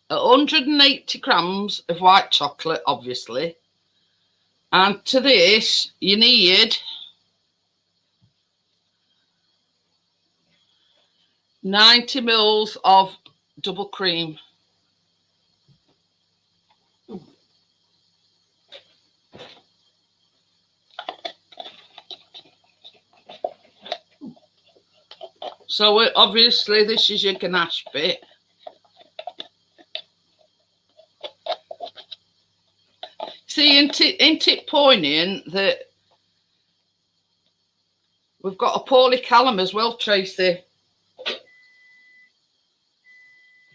180 grams of white chocolate, obviously. And to this, you need 90 mils of double cream. So obviously this is your ganache bit. See, ain't it poignant that we've got a poorly Callum as well, Tracy?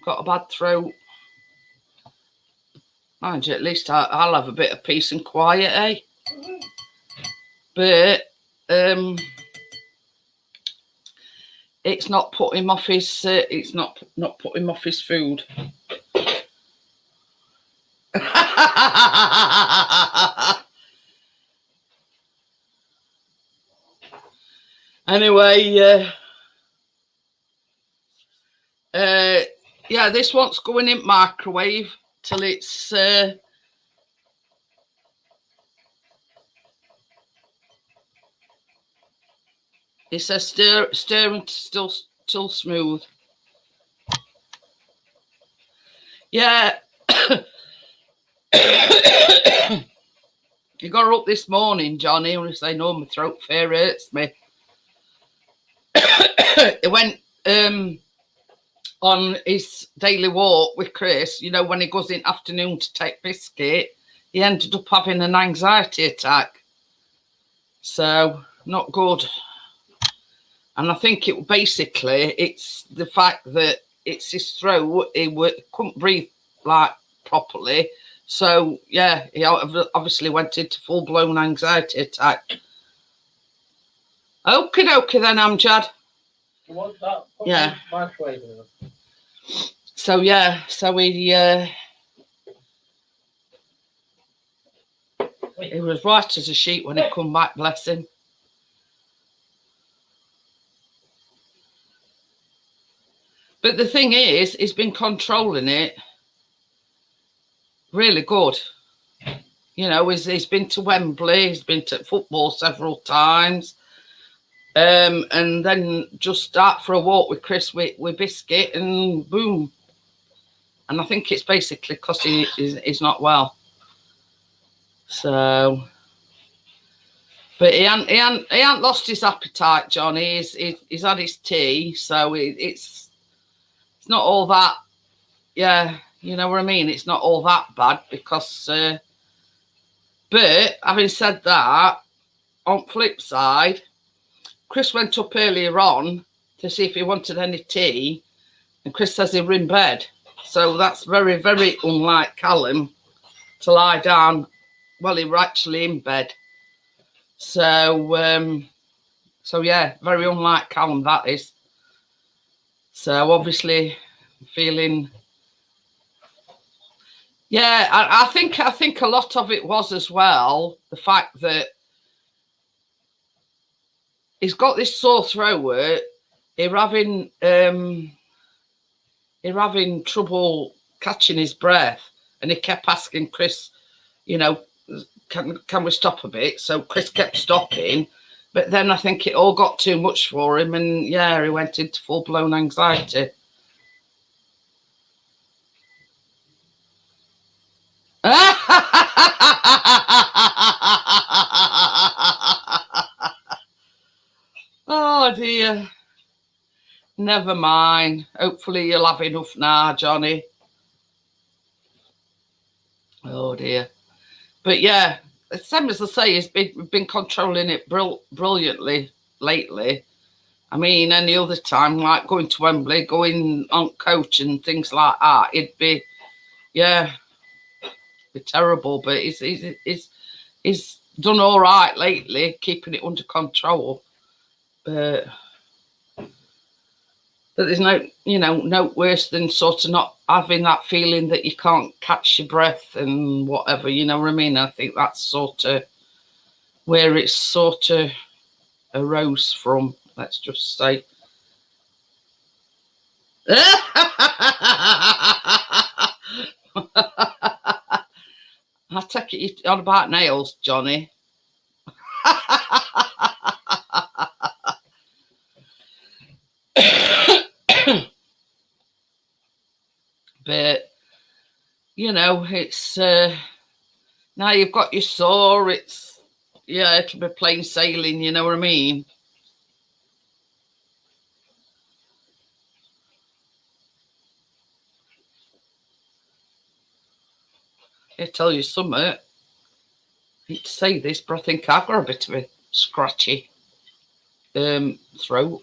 Got a bad throat. Mind you, at least I'll have a bit of peace and quiet, eh? But it's not putting him off his. It's not putting him off his food. Anyway, yeah, this one's going in microwave till it's. It says stir and still smooth. Yeah. You got her up this morning, Johnny. I want to say, no, my throat fair hurts me. He went on his daily walk with Chris. You know, when he goes in afternoon to take biscuit, he ended up having an anxiety attack. So, not good. And I think it's the fact that it's his throat. He couldn't breathe like properly. So, yeah, he obviously went into full-blown anxiety attack. Okie dokie then, Amjad. You want that? Yeah. Microwave. So, yeah, so he was white as a sheet when he come back, bless him. But the thing is, he's been controlling it really good. You know, he's been to Wembley, he's been to football several times. And then just start for a walk with Chris with biscuit and boom. And I think it's basically because he's not well. So, but he ain't lost his appetite, Johnny. He's had his tea, so it's not all that. Yeah, you know what I mean. It's not all that bad because. But having said that, on flip side, Chris went up earlier on to see if he wanted any tea, and Chris says he were in bed. So that's very, very unlike Callum to lie down while he were actually in bed. So, so yeah, very unlike Callum, that is. So obviously feeling, yeah, I think a lot of it was as well the fact that he's got this sore throat. He's having trouble catching his breath, and he kept asking Chris, you know, can we stop a bit? So Chris kept stopping, but then I think it all got too much for him, and yeah, he went into full-blown anxiety. Oh dear. Never mind. Hopefully you'll have enough now, Johnny. Oh dear. But yeah, same as I say, we've been controlling it brilliantly lately. I mean, any other time, like going to Wembley, going on coach and things like that, it'd be, yeah, be terrible. But he's done all right lately, keeping it under control. But there's no worse than sort of not having that feeling that you can't catch your breath and whatever, you know what I mean? I think that's sort of where it's sort of arose from, let's just say. I take it you're on about nails, Johnny. But you know, it's now you've got your saw, it's it'll be plain sailing, you know what I mean? I tell you something, I hate to say this, but I think I've got a bit of a scratchy throat.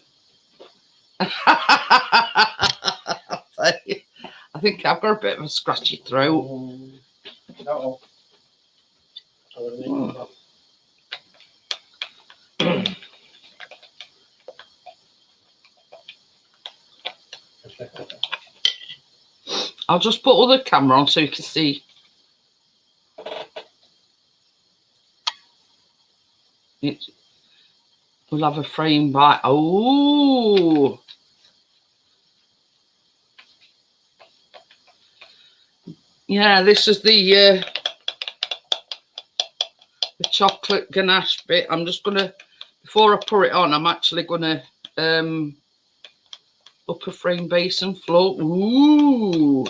I think I've got a bit of a scratchy throat. I'll just put other camera on so you can see. We'll have a frame by. Oh. Yeah, this is the chocolate ganache bit. I'm just gonna, before I put it on, I'm actually gonna upper frame base and floor. Ooh.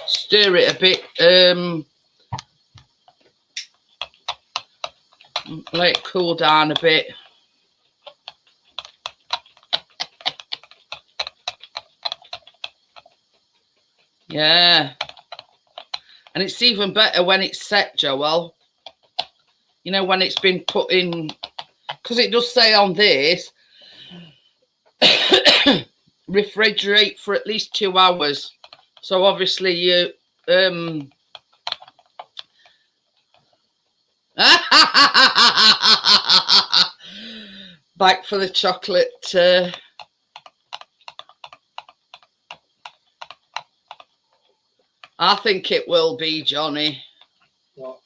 Stir it a bit. Let it cool down a bit. Yeah. And it's even better when it's set, Joel. You know, when it's been put in, because it does say on this, refrigerate for at least 2 hours. So obviously you back for the chocolate. I think it will be, Johnny. What?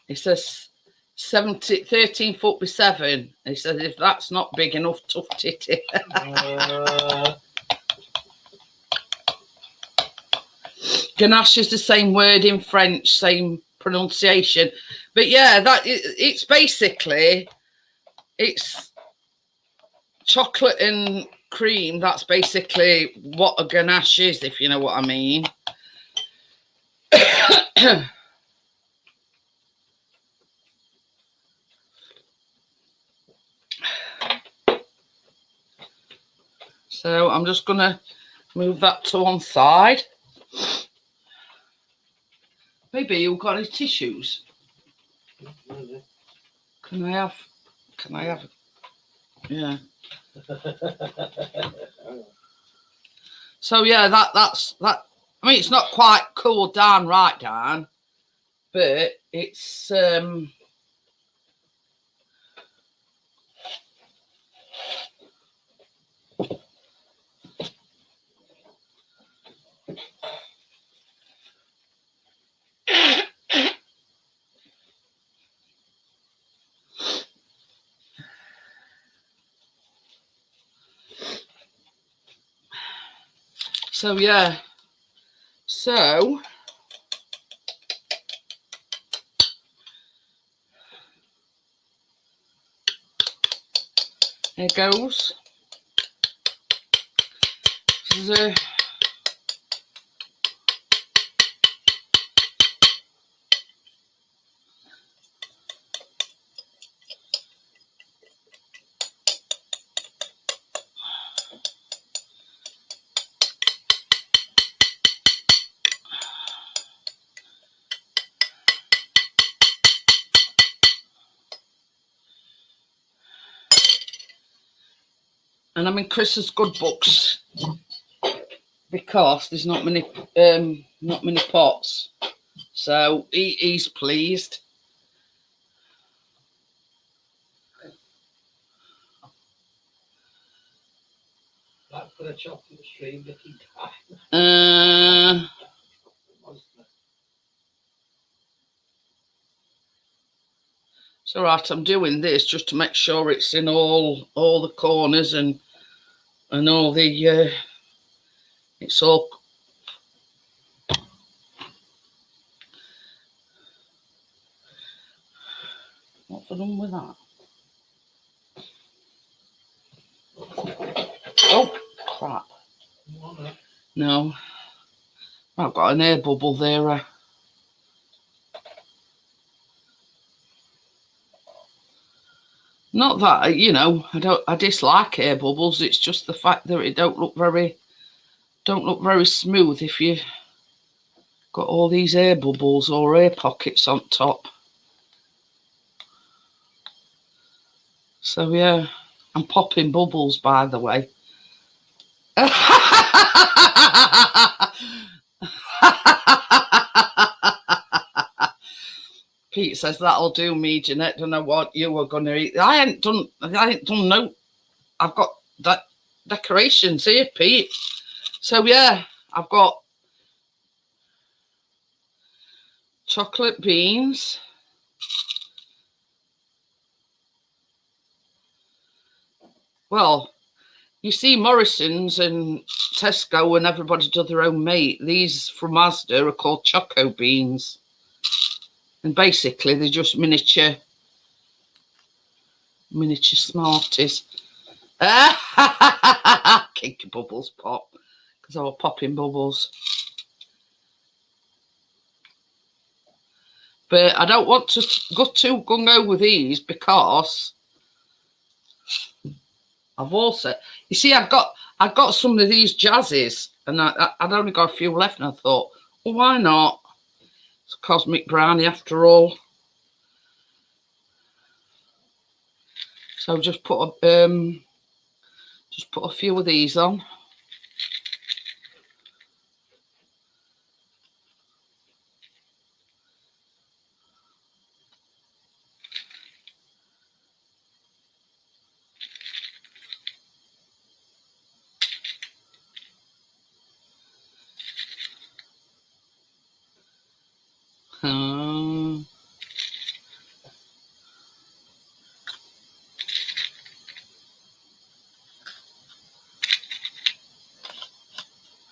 It says 13 foot by 7. He says if that's not big enough, tough titty. Ganache is the same word in French, same pronunciation. But yeah, it's basically, it's chocolate and cream. That's basically what a ganache is, if you know what I mean. So I'm just gonna move that to one side. Maybe you've got any tissues. Can I have? Yeah. So yeah, that's that. I mean, it's not quite cooled down right down, but it's so yeah. So There goes. This is and I'm in Chris's good books because there's not many pots, so he's pleased. Like for a chocolate stream, time. It's all right. I'm doing this just to make sure it's in all the corners and all the it's all. What's I done with that? Oh crap! No, I've got an air bubble there. Not that, you know, I dislike air bubbles. It's just the fact that it don't look very smooth if you got all these air bubbles or air pockets on top. So yeah, I'm popping bubbles, by the way. Pete says that'll do me, Jeanette. Don't know what you were going to eat. I ain't done no. I've got that decorations here, Pete. So yeah, I've got chocolate beans. Well, you see Morrison's and Tesco and everybody does their own mate. These from Asda are called choco beans. And basically they're just miniature Smarties. Kick your bubbles pop, because I was popping bubbles. But I don't want to go too gung-ho with these because I've also, you see, I've got some of these jazzes, and I'd only got a few left, and I thought, well, why not? It's a cosmic brownie after all. So just put a few of these on.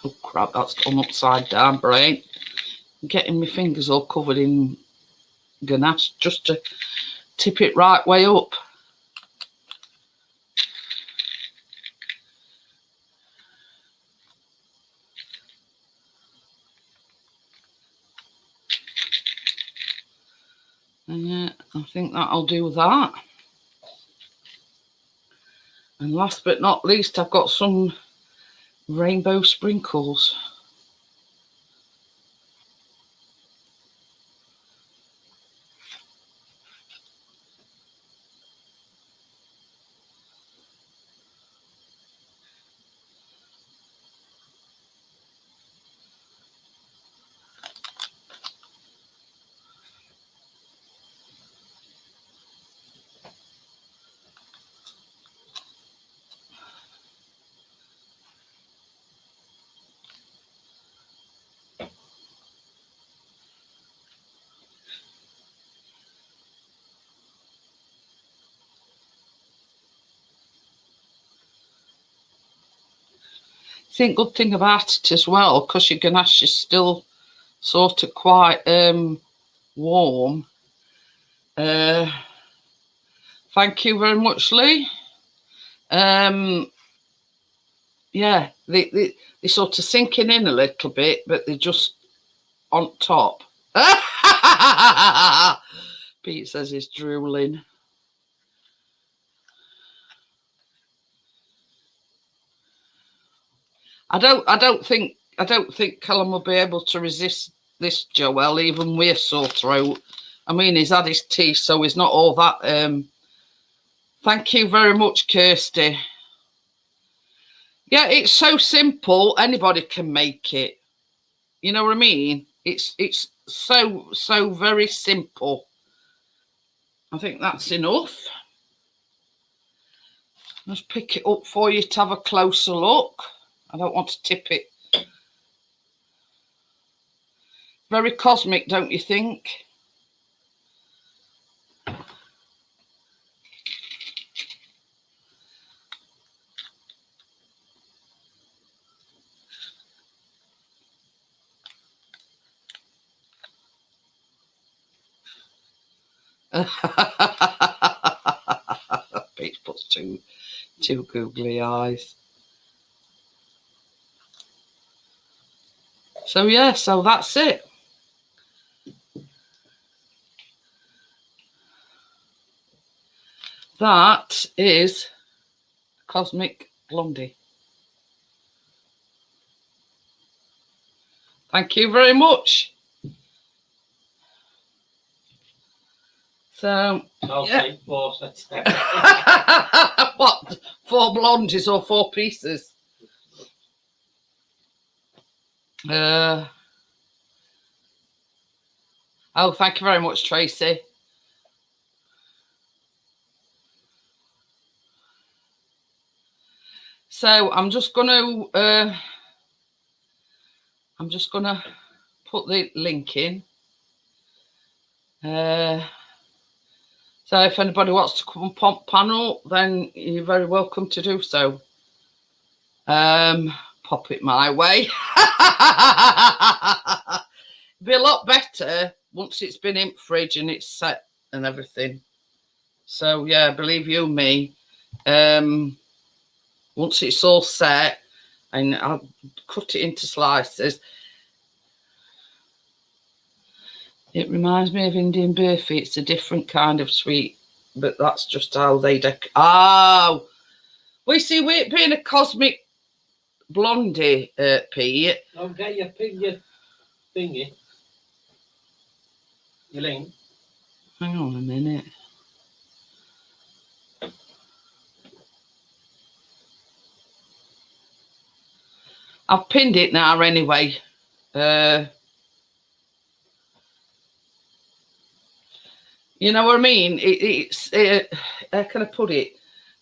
Oh crap, that's gone upside down, brain. I'm getting my fingers all covered in ganache just to tip it right way up. And yeah, I think that'll do that. And last but not least, I've got some rainbow sprinkles. I think good thing about it as well, because your ganache is still sort of quite warm. Thank you very much, Lee. Yeah, they're sort of sinking in a little bit, but they're just on top. Pete says he's drooling. I don't think Callum will be able to resist this, Joel, even with a sore throat. I mean, he's had his tea, so he's not all that. Thank you very much, Kirsty. Yeah, it's so simple. Anybody can make it. You know what I mean? It's so very simple. I think that's enough. Let's pick it up for you to have a closer look. I don't want to tip it. Very cosmic, don't you think? Pete's put two googly eyes. So yeah, so that's it. That is Cosmic Blondie. Thank you very much. So I'll yeah. take 4 sets. What? 4 blondies or 4 pieces? Oh, thank you very much, Tracy. So I'm just gonna put the link in. So if anybody wants to come and pop panel, then you're very welcome to do so. Pop it my way. Be a lot better once it's been in fridge and it's set and everything. So yeah, believe you me, once it's all set, and I'll cut it into slices. It reminds me of Indian burfi. It's a different kind of sweet, but that's just how they Oh, we see we're being a cosmic blondie, Pete. Don't get your thingy. Your link. Hang on a minute. I've pinned it now anyway. You know what I mean? It's how can I put it?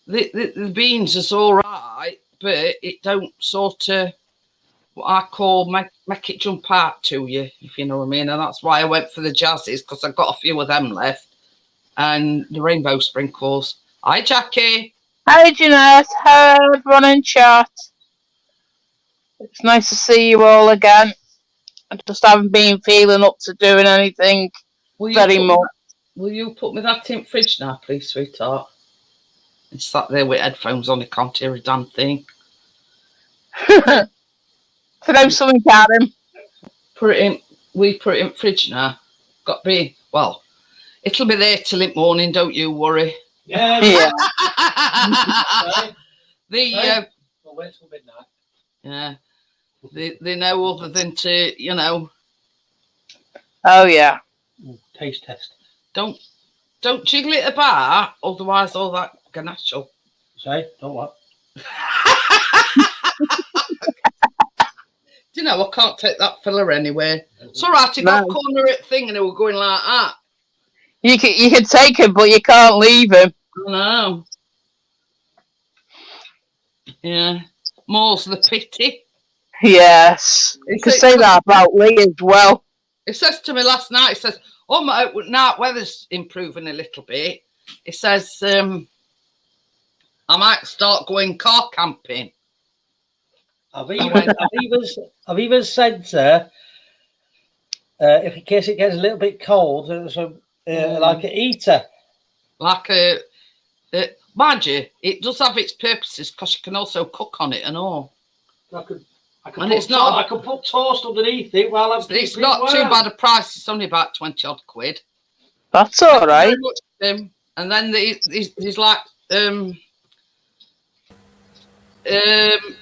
The beans is all right, but it don't sort of what I call make it jump out to you, if you know what I mean. And that's why I went for the jazzes, because I've got a few of them left, and the rainbow sprinkles. Hi, Jackie. Hi, Jeanette. Hi, everyone in chat. It's nice to see you all again. I just haven't been feeling up to doing anything very much. Will you put me that in fridge now, please, sweetheart? It's sat there with headphones on. I can't hear a damn thing. Throw something at him. We put it in fridge now. Got to be, well, it'll be there till in morning, don't you worry. Yeah. We'll wait till midnight. Yeah. They know other than to, you know. Oh yeah. Taste test. Don't jiggle it about, otherwise all that ganache will. Say, don't what? Do you know, I can't take that filler anywhere. It's all right, you got a corner it thing and it was going like that. You can take him, but you can't leave him. No. Yeah. More's the pity. Yes. You can say that about Lee as well. It says to me last night, it says, oh, my night weather's improving a little bit. It says, I might start going car camping. I've even said to her, if in case it gets a little bit cold, like a heater. Like a, mind you, it does have its purposes because you can also cook on it and all. I can And it's not. I can put toast underneath it while I'm. It's not too bad a price. It's only about 20 odd quid. That's all right. Very much, Tim. And then there's like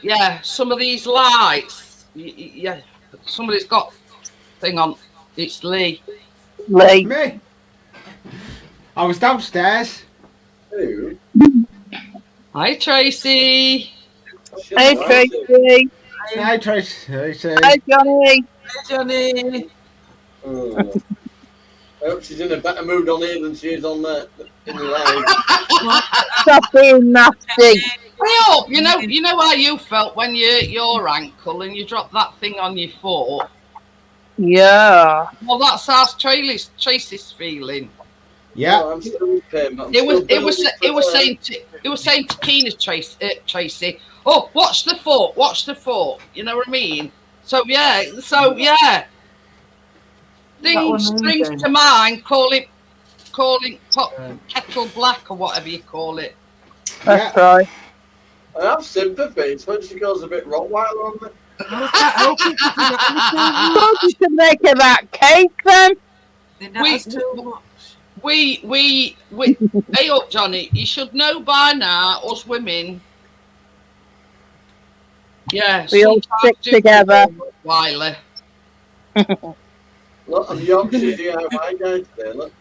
yeah, some of these lights. Yeah, somebody's got thing on. It's Lee. Lee. Me. I was downstairs. Hello. Hi, Tracy. Hey, Tracy. Hi, Tracy. Hi, Johnny. Hi, Johnny. Oh. I hope she's in a better mood on here than she is on the in the live. Stop being nasty. I hope you know how you felt when your ankle and you dropped that thing on your foot. Yeah. Well, that's how Tracy's feeling. Yeah. Oh, I'm still in pain, but I'm It was still saying to Keena, Tracy, oh, watch the foot. You know what I mean? So yeah. Things springs to mind. Calling kettle black or whatever you call it. That's right. I have sympathy. It's when she goes a bit Rottweiler on me. What did you make of that cake then? We hey up, Johnny, you should know by now, us women. Yeah, We all stick together. Wiley. Look, I'm Yorkshire DIY guy today. Look.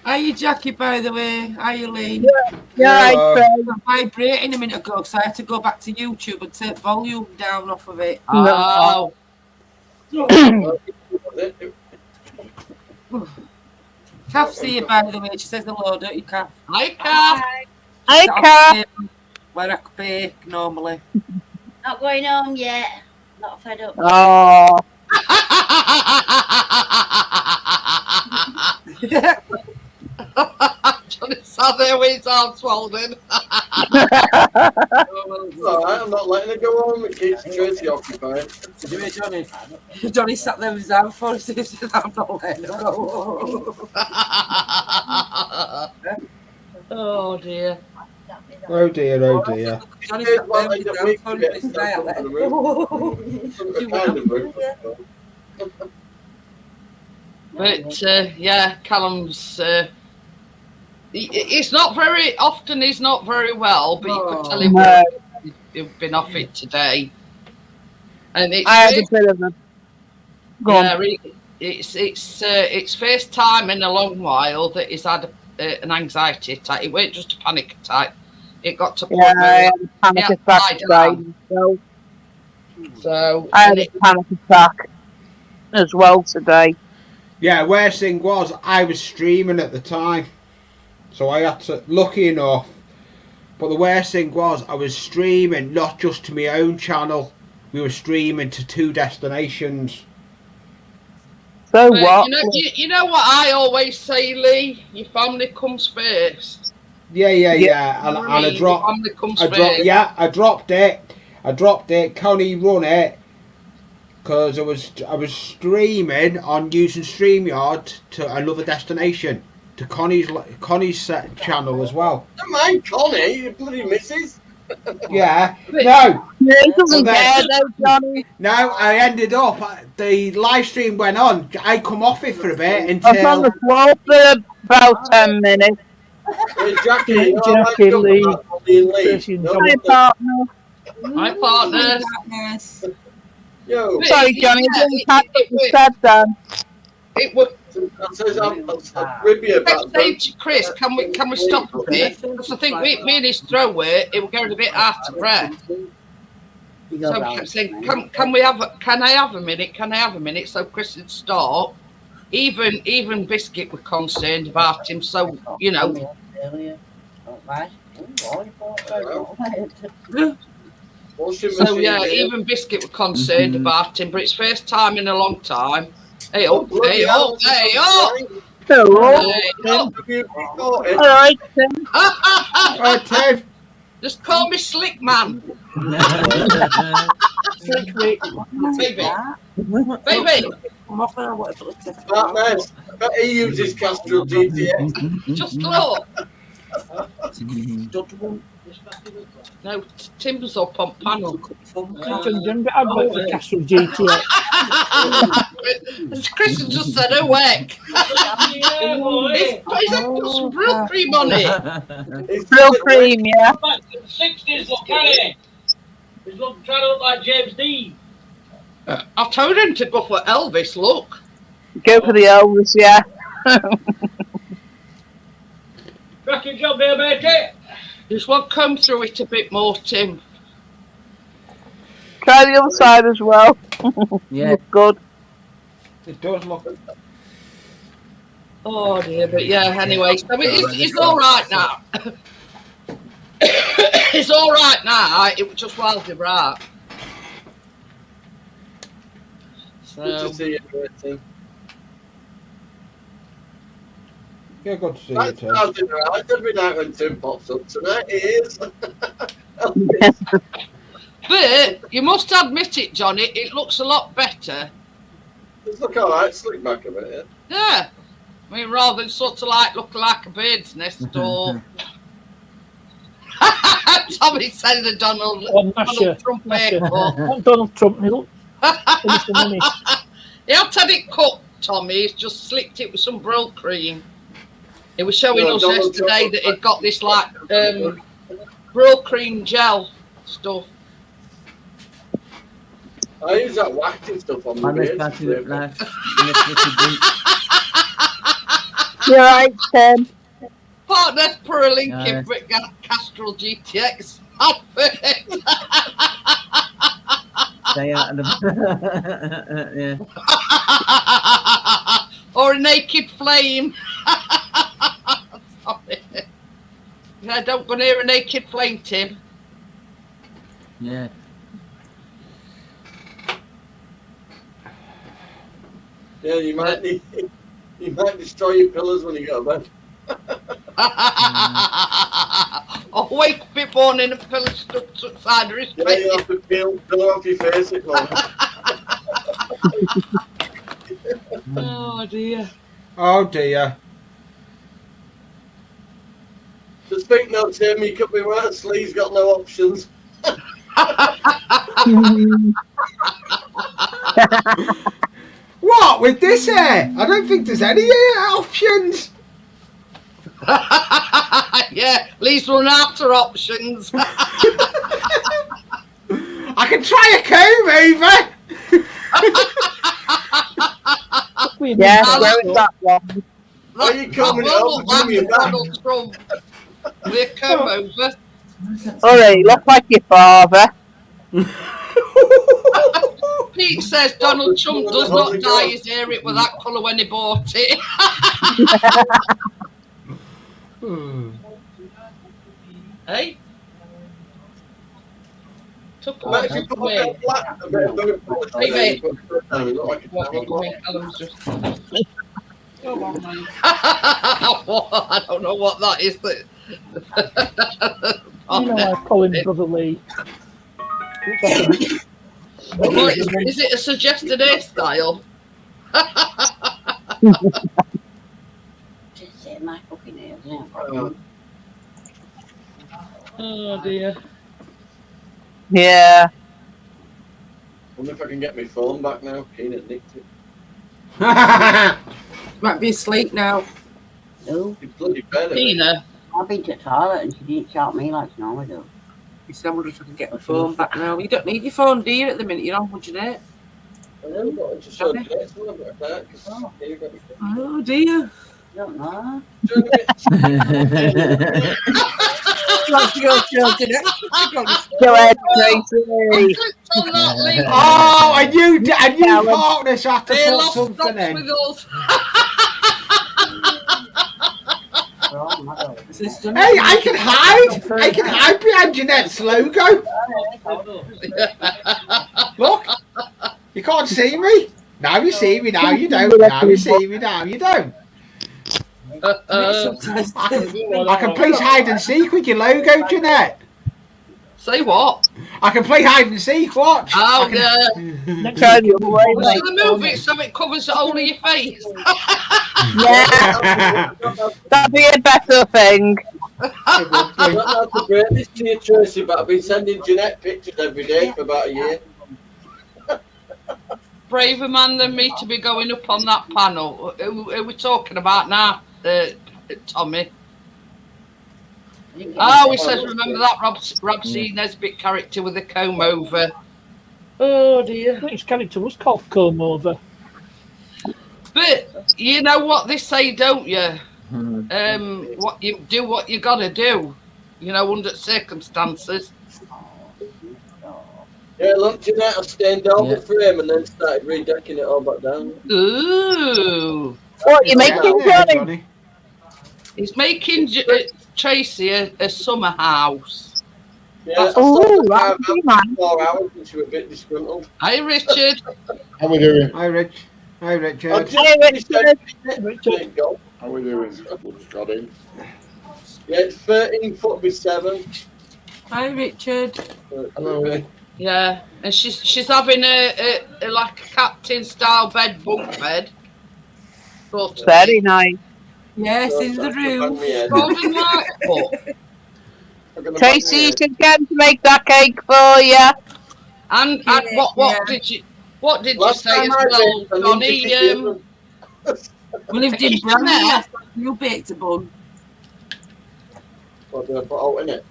Are you Jackie, by the way? Are you Lee? Yeah, Hello. I I was vibrating a minute ago, so I had to go back to YouTube and take volume down off of it. Oh, Kath, see you, by the way. She says hello, don't you, Kath? hi, Kath. Hi, Kat. Where I could bake normally. Not going home yet. Not fed up. Oh, Johnny sat there with his arms folded. Alright, I'm not letting her go home. It keeps Tracy occupied. Do it, Johnny. Johnny sat there with his arm for us. He said, I'm not letting him go. Oh dear. Oh dear, oh dear. Johnny sat there with his arm for us. But yeah, Callum's. He's not very often. He's not very well, but you could tell him no. he'd been off it today. And it's I had a bit of a. Go on. yeah, it's first time in a long while that he's had an anxiety attack. It wasn't just a panic attack. It got to point Yeah, I where had a panic yeah, attack lie today. down. So So I had a panic attack as well today. Yeah, worst thing was I was streaming at the time. So I had to, lucky enough, but the worst thing was I was streaming not just to my own channel, we were streaming to 2 destinations. So but what? you know what I always say, Lee? Your family comes first. Yeah. And I Your dropped, family comes first. I dropped it. Connie run it because I was streaming on using StreamYard to another destination, to Connie's channel as well. Don't mind Connie, you bloody missus. Yeah, no. Yeah, he doesn't Well, care though, Johnny. No, I ended up, the live stream went on, I come off it for a bit I was on until, the floor for about 10 minutes. Hey, Jackie, you know, Jackie, I like Lee. Lee. No, Hi, partner. My partner. Yes. Yo, Sorry, Johnny, I didn't catch what you It said then. was. that says I'm ribby about Let's say to Chris, can we stop a bit? Because I think me and his throw it was going a bit out of breath. So I kept saying, can I have a minute? Can I have a minute? So Chris would stop. Even Biscuit were concerned about him. So you know. So yeah, even Biscuit were concerned about him. But it's first time in a long time. Hey up, hey up, hey up. Hello. Hey up. Alright, Tim. oh, Ted, Just call me Slick Man. Baby. come off now, whatever it is. That mess. I bet he uses Castrol GTX. Just look. Judgment. No, Tim's up on panel. Advert for Castrol GTX. As Chris just said, awake. He's put some real cream on it. Real cream, yeah. Back to the 60s, look at it. He's trying to look like James Dean. I told him to go for Elvis, look. Go for the Elvis, yeah. Cracking job there, matey. Just want to comb through it a bit more, Tim. Try the other side as well. Yeah. Look good. It does look. Oh dear, but yeah, anyway, so it's all right now. It's all right now. It was just wildly right. Good So, to see you, Tim. Yeah, good to see you, That Tim. sounds right every night when Tim pops up. Tonight it is. but you must admit it, Johnny. It looks a lot better. Just look alright, slick back a bit, yeah. Yeah, I mean, rather than sort of like looking like a bird's nest or. Tommy said the Donald Trump haircut. Not Donald Trump, he look. He had it cut, Tommy. He's just slicked it with some brill cream. He was showing us Donald yesterday Trump. that he'd got this like brill cream gel stuff. I use that waxing stuff on my beard. You're right, Tim. Partners for a link Yeah. in for Castrol GTX advert. Stay out of the. Yeah. Or a naked flame. Sorry. Yeah, don't go near a naked flame, Tim. Yeah. Yeah, you might destroy your pillows when you go to bed. Or wake up in morning and pillow stuck to the side of his Yeah, face. you have to peel off your face at morning. Oh dear. Oh dear. To speak no, Tim, you could be worse. Lee's got no options. What with this hair? I don't think there's any options. Yeah, Lee's run out of options. I can try a comb over. Yeah, where is that one? Are you coming That will up? look like Give me a back. Donald Trump. We'll come over. Alright, look like your father. Pete says Donald Trump does not dye his hair it with that colour when he bought it. Hey? Took But if you put away. that black, a bit of it, Hey, mate. it look like a What camel. Alan's just... I don't know what that is. You know I call him Brother Lee. What is it a suggested hairstyle? Just say my fucking nails, yeah. Oh dear. Yeah. Wonder if I can get my phone back now. Keenan nicked it. Might be asleep now. No, He's bloody better. Tina. I've been to the toilet and she didn't shout me like she normally does. You said, I wonder if I can get my phone back now. You don't need your phone, do you, at the minute? You're on with Jeanette. I never got into show Jeanette's one about that. 'Cause here you go. Oh, dear. I don't know. Let's go, Jeanette. Go ahead, Tracy. Clicked on that link. Oh, a new Alan. partner so I have to They put lost something stops in. with us. Oh, my God. Hey, I can hide. I can hide behind Jeanette's logo. Look, you can't see me. Now you see me. Now you don't. Now you see me. Now you don't. I can please hide and seek with your logo, Jeanette. Say what? I can play hide and seek. Watch. Oh, I can- yeah. Next Try week, the other way, we'll mate. Shall I move it so it covers the whole of your face? Yeah, that'd be a better thing. I don't know how to break this to you, Tracy, but I've been sending Jeanette pictures every day for about a year. Braver man than me to be going up on that panel. Who are we talking about now, Tommy? Oh, he says, remember that Rob C. Nesbitt character with the comb over? Oh, dear. I think his character was called Comb Over. But you know what they say, don't you? What you do, what you gotta do. You know, under circumstances. Yeah, look, Jeanette, I stained all the frame and then started redecking it all back down. Ooh. What you making, Johnny? He's making Tracy a summer house. Yeah, I Oh, saw the that'd car be about nice. 4 hours and she was a bit disgruntled. Hi, Richard. How we doing? Hi, Rich. Hi, Richard. I've just Hey, finished Richard. it. Richard. How we doing? What's got in? Yeah, it's 13 foot by 7. Hi, Richard. Hello. Yeah, and she's having a like a captain style bunk bed. But Very nice. Yes, in the room. Golden Lightfoot. Tracy, you should get him to make that cake for you. And what did you say as well, Johnny? Well, if did Brandie, you baked a bun. What do I put out in it?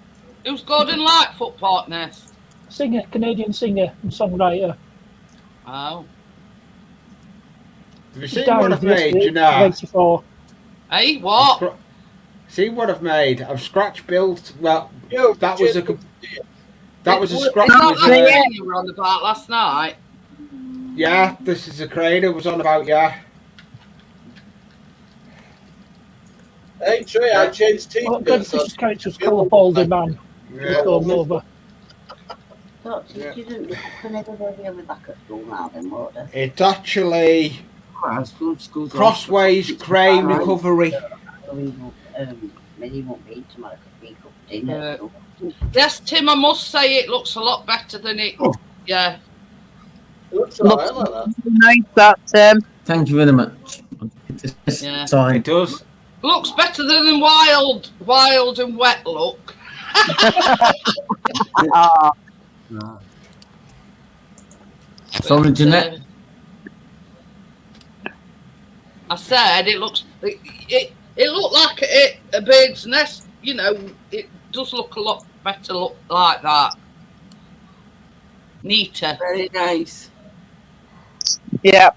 Who's Gordon Lightfoot, partner? Singer, Canadian singer and songwriter. Oh. Have you seen what I've made, Jeanette? 84. Hey, what? See what I've made? I've scratch built. Well, Yo, that was a scratch. You were on about last night. Yeah, this is a crane I was on about. Yeah. Hey, Trey, I changed teeth. Well, Glenfish's character was called a baldy man. Yeah. Comb Over. You didn't never really back at school now then, won't they? It's actually Crossways Crane Recovery. Maybe won't be tomorrow because we cooked dinner. Yes, Tim, I must say it looks a lot better than it. Yeah. It looks alright like that. Nice, that, Thank you very much. Yeah. Sorry. It does. Looks better than the wild and wet look. Sorry, Jeanette. I said it looks. It looked like a bird's nest. You know, it does look a lot better. Look like that. Neater. Very nice. yeah.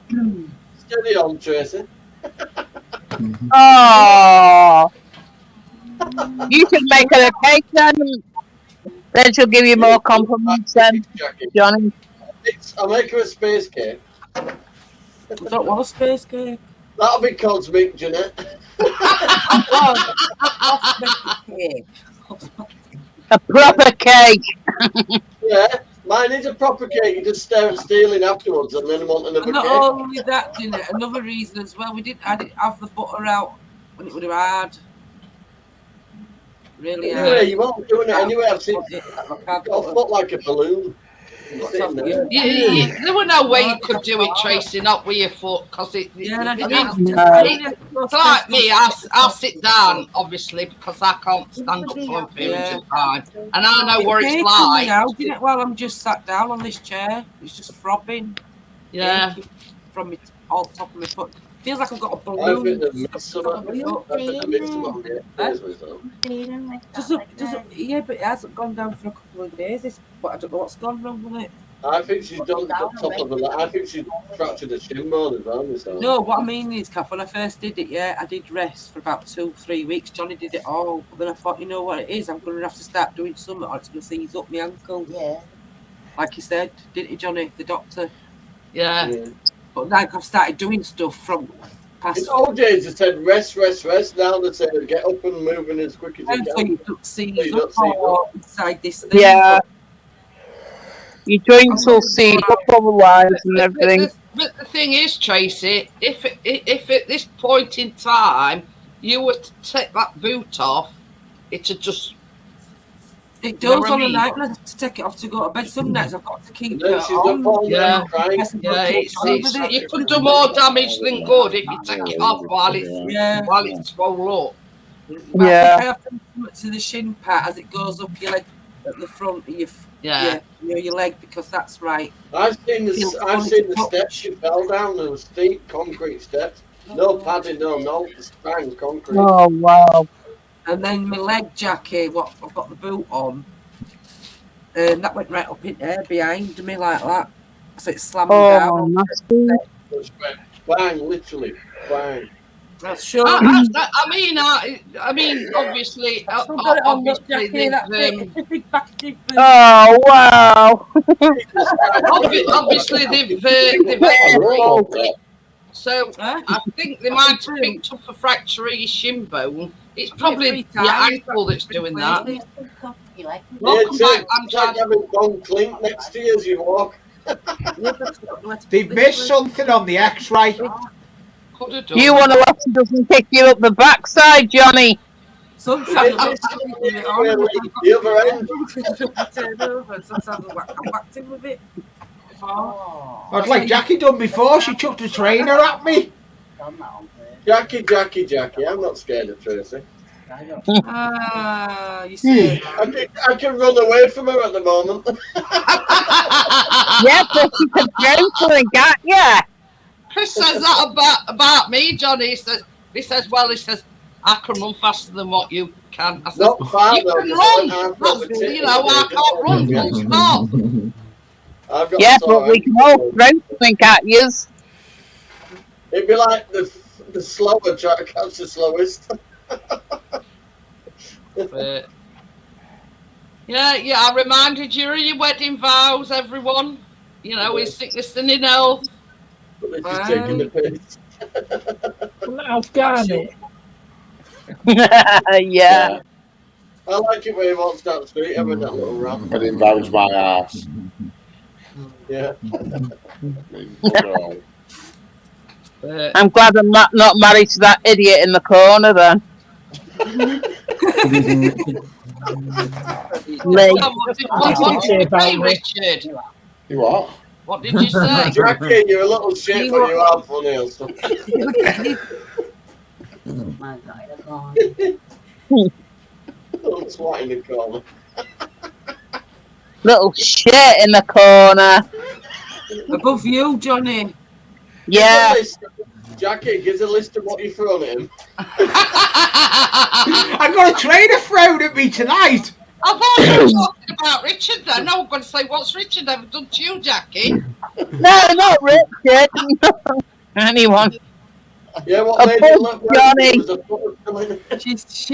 Steady on, Tracy. Oh. You should make her a cake then. Then she'll give you more compliments then, Johnny. I'll make her a space cake. I don't want a space cake. That'll be cosmic, Jeanette. A proper cake. Yeah, mine is a proper cake. You just stare at stealing afterwards and then want another And not cake. only that, Jeanette, another reason as well, we didn't have the butter out when it would have hard. Really Yeah, hard. you won't doing it anyway. I've seen it. Got a foot like a balloon. Sitting there. There were no way you could do it, Tracy, not with your foot, because it's like me. I'll sit down, obviously, because I can't stand up for periods of time, and I know what it's like. Now, while I'm just sat down on this chair, it's just throbbing. Yeah. From it all top of my foot. Feels like I've got a I balloon. think they've missed some of it. I think they've missed some of it. Yeah, but it hasn't gone down for a couple of days. But I don't know what's gone wrong with it. I think she's done the top of the. I think she's fractured a shin bone as well. This time. No, what I mean is, Kath, when I first did it, I did rest for about 2-3 weeks. Johnny did it all. But then I thought, you know what it is? I'm going to have to start doing something or it's going to seize up my ankle. Yeah. Like you said, didn't you, Johnny, the doctor? Yeah. But like I've started doing stuff from past. It's old days that said rest. Now they say get up and moving as quick as you So can. you don't seize So you don't up seize or inside this thing. Yeah. Your joints will see up otherwise and everything. But the thing is, Tracy, if at this point in time you were to take that boot off, it'd just It You know does what I on the mean? night when I have to take it off to go to bed. Some nights I've got to keep Then it she's up on. all Yeah. night crying. Yeah, With it. you could do more damage than good if you take it off while it's swole up. But Yeah. I think I have to do it to the shin part as it goes up your leg at the front of your leg, because that's right. I've seen Feels the funny to touch. steps she fell down. There were steep concrete steps. No padding, no, just bang concrete. Oh wow. And then my leg jacket, what I've got the boot on, that went right up in there behind me like that. So it slammed me Oh, down. nasty. Just went bang, literally bang. That's sure. I mean, obviously, I've still got it on the jacket, they've, that big back. Oh wow. obviously they've so I think they might have picked up a fracture of your shin bone. It's probably your ankle that's doing that. Yeah, it's like having one clink next to you as you walk. They've missed something on the X-ray. You want to let it doesn't kick you up the backside, Johnny. Sometimes the other end. Turn over. Sometimes I'm whacked in with it. I'd like Jackie done before. She chucked a trainer at me. Jackie. I'm not scared of Tracy. You see. I can run away from her at the moment. Yeah, but she can jump and get ya. Chris says that about me, Johnny. He says, I can run faster than what you can. I said, Not far, you can run. I can't run full stop. Yeah, but we can all throw something at yous. It'd be like the slower try to catch the slowest. Yeah, I reminded you of your wedding vows, everyone. You know, in sickness and in health. But they're just taking the piss. Afghani. Yeah. I like it when he walks down the street having that little ramp. But it involves my ass. Yeah. I'm glad I'm not married to that idiot in the corner then. What did you say, Richard? You what? What did you say? Jackie, you're a little shit, but you are funny or something. My God, Little twat in the corner. Little shit in the corner. Above you, Johnny. Yeah. Jackie, gives a list of what you've thrown at him. I got a trainer thrown at me tonight. I thought you were talking about Richard then. No, I'm going to say, what's Richard ever done to you, Jackie? No, not Richard. Anyone. Yeah, what made it look Johnny.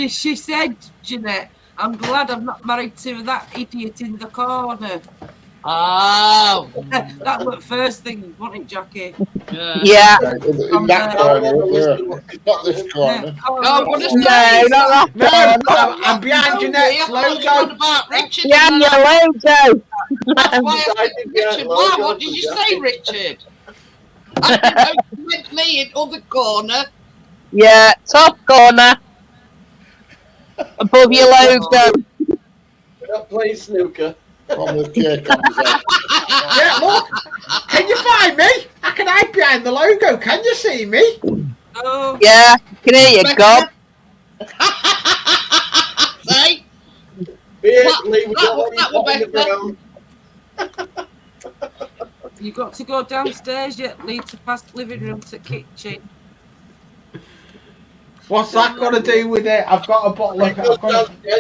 She said, Jeanette, I'm glad I'm not married to that idiot in the corner. Oh. That was first thing, wasn't it, Jackie? Yeah. In that corner, not this corner. No, I'm going to say. No, not that corner. I'm behind Jeanette's logo. About Richard. Behind your logo. That's why I said Richard. Why? What did you say, Richard? I meant me in other corner. Yeah, top corner. Above your logo. We're not playing snooker. From the cake on his head. Yeah, look. Can you find me? I can hide behind the logo. Can you see me? Oh. Yeah, can hear you, God. Say? You got to go downstairs yet, lead to past living room to kitchen. What's that got to do with it? I've got a bottle of... Yeah,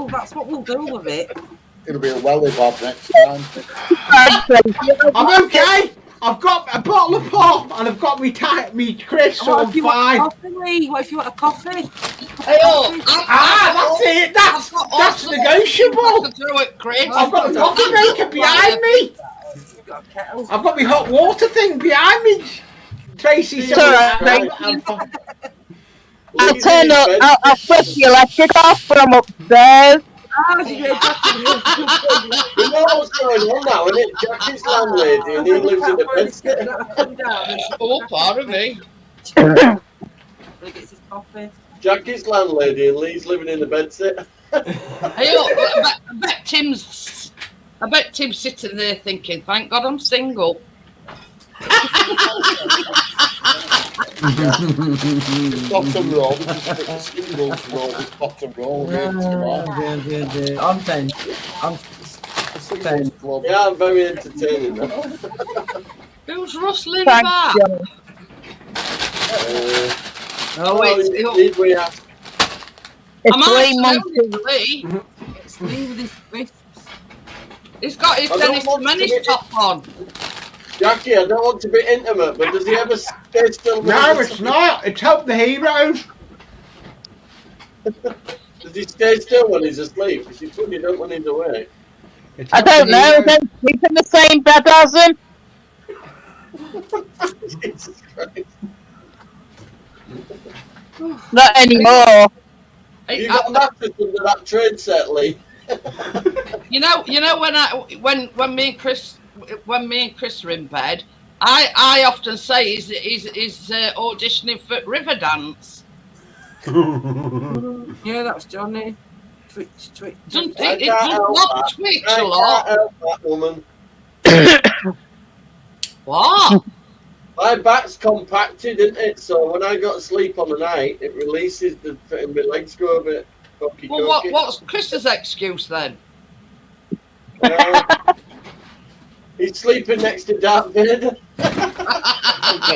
that's what we'll do with it. It'll be a welly bob next time. I'm okay. I've got a bottle of pop and I've got me crisps, so I'm fine. What if you want a coffee? Hey, that's it. That's negotiable. I've got a coffee maker behind me. I've got my hot water thing behind me. Tracy said, I'll turn up. I'll flip the electric off from upstairs. You know what's going on now, isn't it? Jackie's landlady and he lives in the bedsit. Oh, pardon me. Jackie's landlady and Lee's living in the bedsit. I bet Tim's sitting there thinking, "Thank God I'm single." Bottom row, we just put the singles row as bottom row. I'm 10. I'm 10. Club. Yeah, I'm very entertaining. Who's rustling Thanks, back? Johnny. Oh, it's Indeed we have. It's I'm 3 actually months. only Lee. It's Lee with his crisps. He's got his I don't Dennis want to Menace be- top on. Jackie, I don't want to be intimate, but does he ever stay still? No, it's not. It's Help the Heroes. Does he stay still when he's asleep? Because he's funny, don't when he's awake. It's I Help the don't know. I Heroes. don't sleep in the same bed as him. Jesus Christ. Not anymore. Hey, You got a mattress under that trade set, Lee. you know when me and Chris are in bed, I often say he's auditioning for Riverdance. Yeah, that was Johnny. Twitch. Doesn't I it can't does help not that. twitch I a lot. can't help that woman. What? My back's compacted, isn't it? So when I go to sleep on the night, it releases and my legs go a bit cocky. Well, what's Chris's excuse then? He's sleeping next to Darth Vader.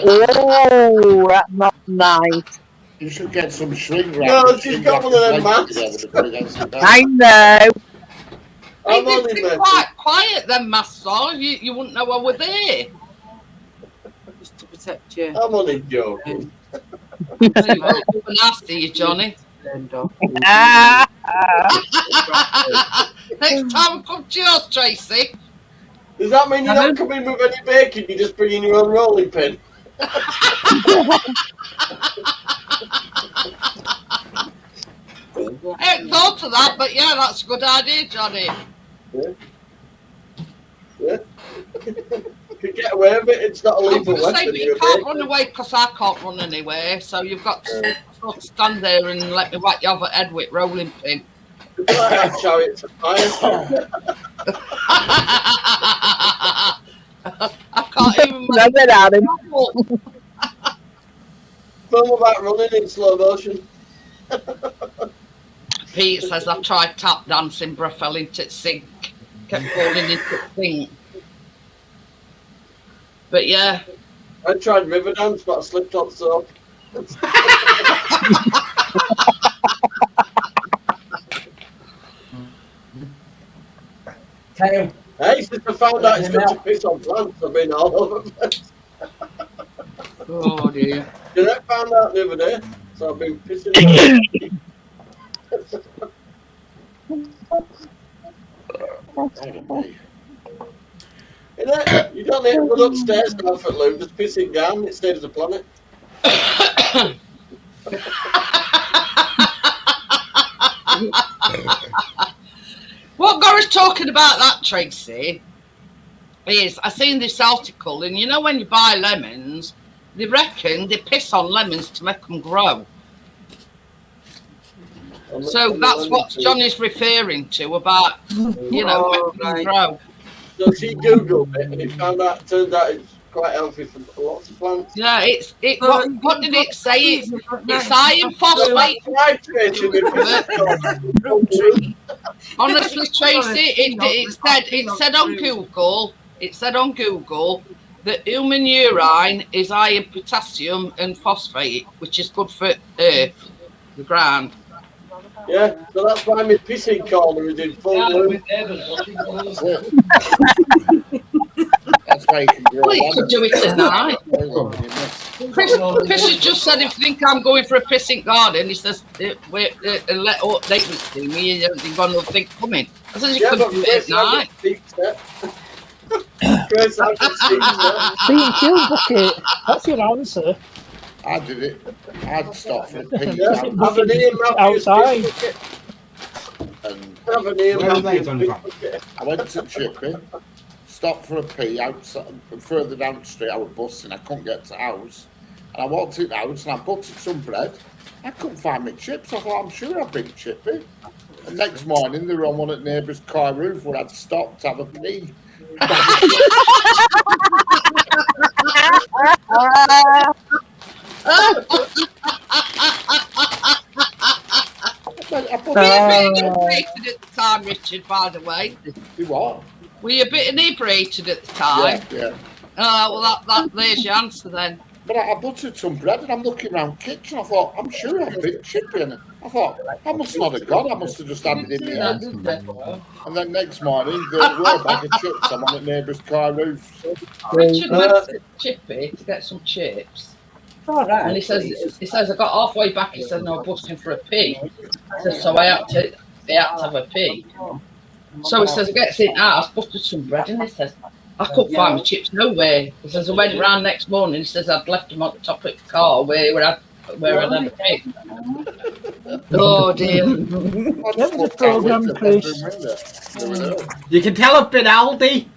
Oh, that's not nice. You should get some shrink wrap. No, she's got one of them masks. I know. I'm They'd only be messing. quite quiet then, Master. You wouldn't know I were there. Just to protect you. I'm only joking. You were nasty, you Johnny. Turned off. Next time come to yours, Tracy. Does that mean you're not coming with any bacon? You're just bringing your own rolling pin? I hadn't thought of that, but yeah, that's a good idea, Johnny. Yeah. Could get away with it. It's not a I'm lethal going to say, weapon. but you can't run away because I can't run anywhere, so you've got to sort of stand there and let me whack you over the head with rolling pin. Like that chariot of fire. I can't even Rub it at him. Film about running in slow motion. Pete says I tried tap dancing, but I fell into the sink. Kept falling into the sink. But yeah. I tried river dance, but I slipped on soap. Hey, Since I found out it's good to piss on plants, I've been all over the place. Oh dear. Jeanette found out the other day, so I've been pissing You don't need to go upstairs now for Lou, just piss it down, it stays the planet. What Gora's talking about that, Tracy, is I seen this article, and you know when you buy lemons, they reckon they piss on lemons to make them grow. So that's what Johnny's referring to about, you know, making them grow. So she Googled it and it turned out it's quite healthy for lots of plants. Yeah, what did it say? It's iron phosphate. Honestly, Tracy, it said on Google that human urine is iron, potassium, and phosphate, which is good for earth, the ground. Yeah, so that's why my pissing corner is in full bloom. That's why you can grow. Well, you could do it tonight. Chris has just said, if you think I'm going for a pissing garden, he says, let update to me, you've got another thing coming. I said, you could do it at night. Chris, I can see that. Being killed bucket. That's your answer. I did it. I'd stop for a pig. Have an Ian Matthews Outside. bucket. And Have an Ian Where are they Matthews gonna go? bucket. I went to Chippy, stopped for a pee outside, further down the street. I was busting. I couldn't get to the house. And I walked in the house and I buttered some bread. I couldn't find my chips. I thought, I'm sure I've been Chippy. And next morning, they were on one at neighbour's car roof where I'd stopped to have a pee. Were you a bit inebriated at the time, Richard, by the way? You what? Were you a bit inebriated at the time? Yeah. Oh, well, there's your answer then. But I buttered some bread and I'm looking around the kitchen. I thought, I'm sure I've been chipping. I thought, I must not have gone. I must have just had it in my head. And then next morning, there were a bag of chips. I'm on a neighbour's car roof. Richard went to Chippy to get some chips. All right. And he says, I got halfway back. He says, no, I'm busting for a pee. So I had to have a pee. So he says, he gets in the house, busted some bread, and he says, I couldn't find my chips nowhere. He says, I went round next morning. He says, I'd left them on the top of the car where I'd had a pig. Oh dear. That was a programme, Chris. You can tell I've been Aldi.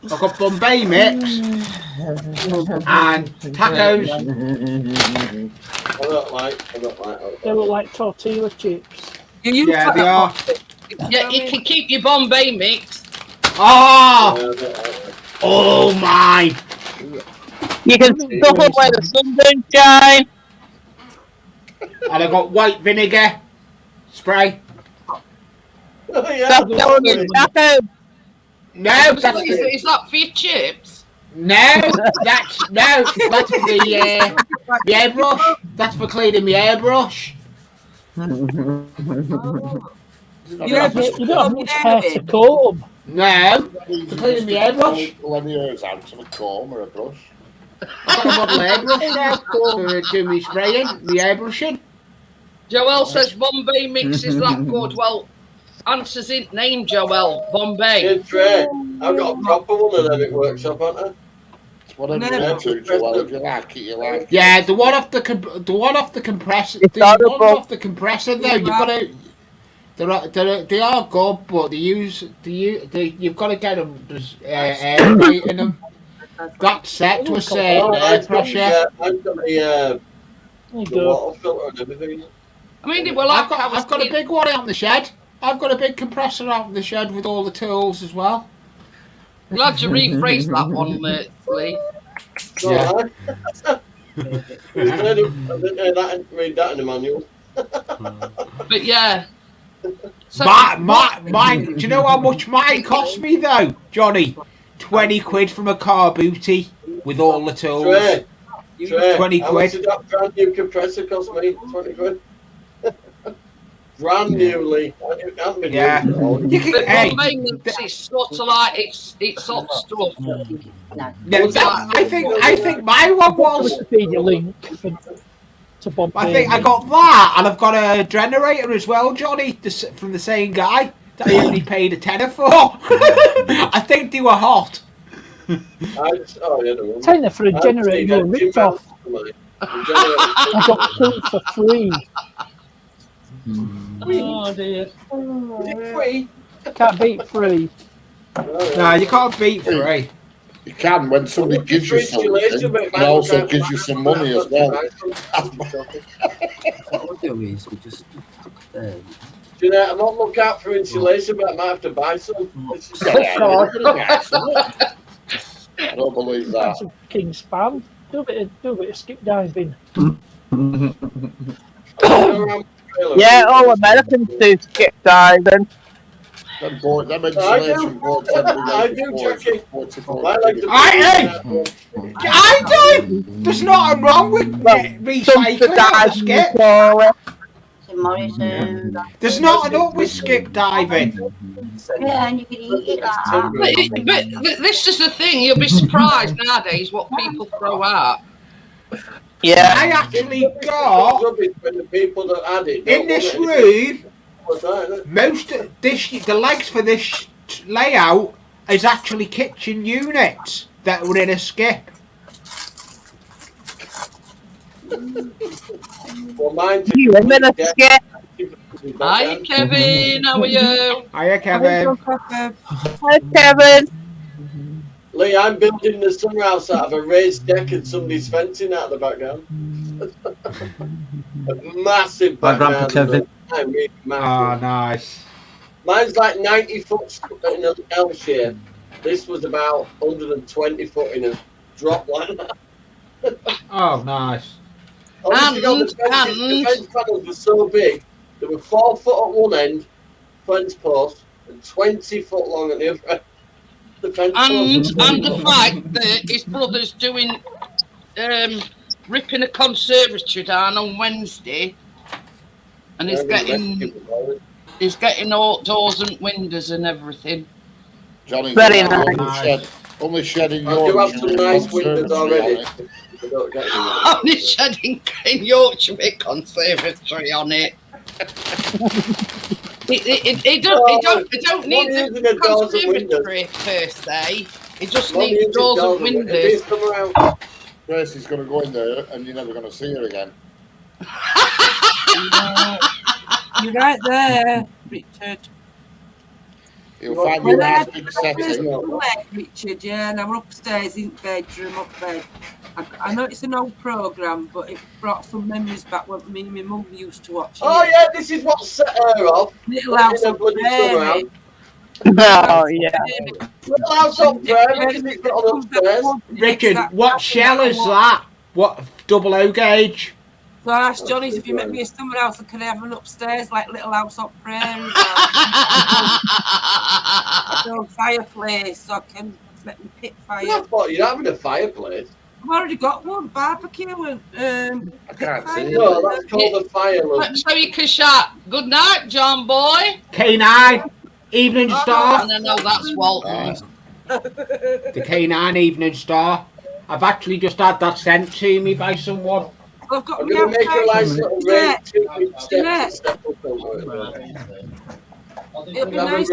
I've got Bombay mix and tacos. I don't like. They look like tortilla chips. Yeah, they are. Yeah, you can keep your Bombay mix. Oh my! You can stuff them where the sun don't shine. And I got white vinegar spray. Oh, yeah. That's going in taco. No, Is that for your chips? No, that's for the airbrush. That's for cleaning my airbrush. You don't have much hair to comb. No, for cleaning my airbrush. Let me hairs out of a comb or a brush. I've got a model airbrush now for doing my spraying, my airbrushing. Joel says Bombay mix is that good. Well, answers in name, Joel. Bombay. Yeah, Trey. I've got a proper one of them at workshop, haven't I? Whatever you want to, Joel. If you like it, you like it. Yeah, the one off the compressor. The one off the compressor though. You've got to. They are good, but you've got to get them. There's air in them. That's set to a certain air pressure. I've got the water filter and everything. I mean, well, I've got a big one out in the shed. I've got a big compressor out in the shed with all the tools as well. Glad you rephrased that one, Lee. Yeah. I didn't read that in the manual. But yeah. So, mine. Do you know how much mine cost me though, Johnny? 20 quid from a car booty with all the tools. Trey, 20 how much quid. did that brand new compressor cost me? 20 quid. Brand newly. Yeah. You can, hey, it's sort of like it's hot stuff. I think my one was. Wikipedia link to Bob. I think I got that, and I've got a generator as well, Johnny, from the same guy that I only paid a tenner for. I think they were hot. Tenner for a generator, you're ripped off. I got two for free. Oh dear. Is it free? Can't beat free. No, you can't beat free. You can when somebody gives you something and also gives you some money as well. What we'll do is we'll just. Jeanette, I'm not looking out for insulation, but I might have to buy some. I don't believe that. Some king spam. Do a bit of skip diving. Yeah, all Americans do skip diving. I do, Jackie. I do. There's nothing wrong with recycling or skip. There's nothing up with skip diving. Yeah, and you can eat it like But this is the thing. You'll be surprised nowadays what people throw out. Yeah. I actually got in this room. Most of this, the legs for this layout is actually kitchen units that were in a skip. Well, mine's You in a skip. Hi, Kevin. How are you? Hiya, Kevin. Hi, Kevin. Lee, I'm building the summer house out of a raised deck and somebody's fencing out the background. A massive Hi, Grandpa background. Kevin. Oh, nice. Mine's like 90 foot in an L shape. This was about 120 foot in a drop like that. Oh, nice. Honestly, the fence panels were so big. They were 4 foot at one end, fence post, and 20 foot long at the other end. The fence and the fact that his brother's doing ripping a conservatory down on Wednesday, and he's getting outdoors and windows and everything. Johnny's Very nice. Only shedding I do have some nice windows already. Only shedding in Yorkshire with conservatory on it. It don't need the conservatory per se. It just needs doors and windows. Tracy's going to go in there and you're never going to see her again. You're right there, Richard. You'll find me a nice big setting. Richard, yeah, and I'm upstairs in the bedroom, up bed. I know it's an old programme, but it brought some memories back when me and my mum used to watch it. Oh, yeah, this is what set her off. Little House on Prairie. Oh, yeah. Little House on Prairie. Richard, what shell is that? What double O gauge? So I asked Johnny if you met me a summer house, and can I have an upstairs like Little House on Prairie? A fireplace, so I can let me pit fire. I thought you're having a fireplace. I've already got one, barbecue and I can't see it. No, that's called a fire. So you can shout, good night, John boy. K9, Evening Star. And I know that's Walton. The K9 Evening Star. I've actually just had that sent to me by someone. I've got I'm going to make a nice little raised Jeanette. It'll be nice.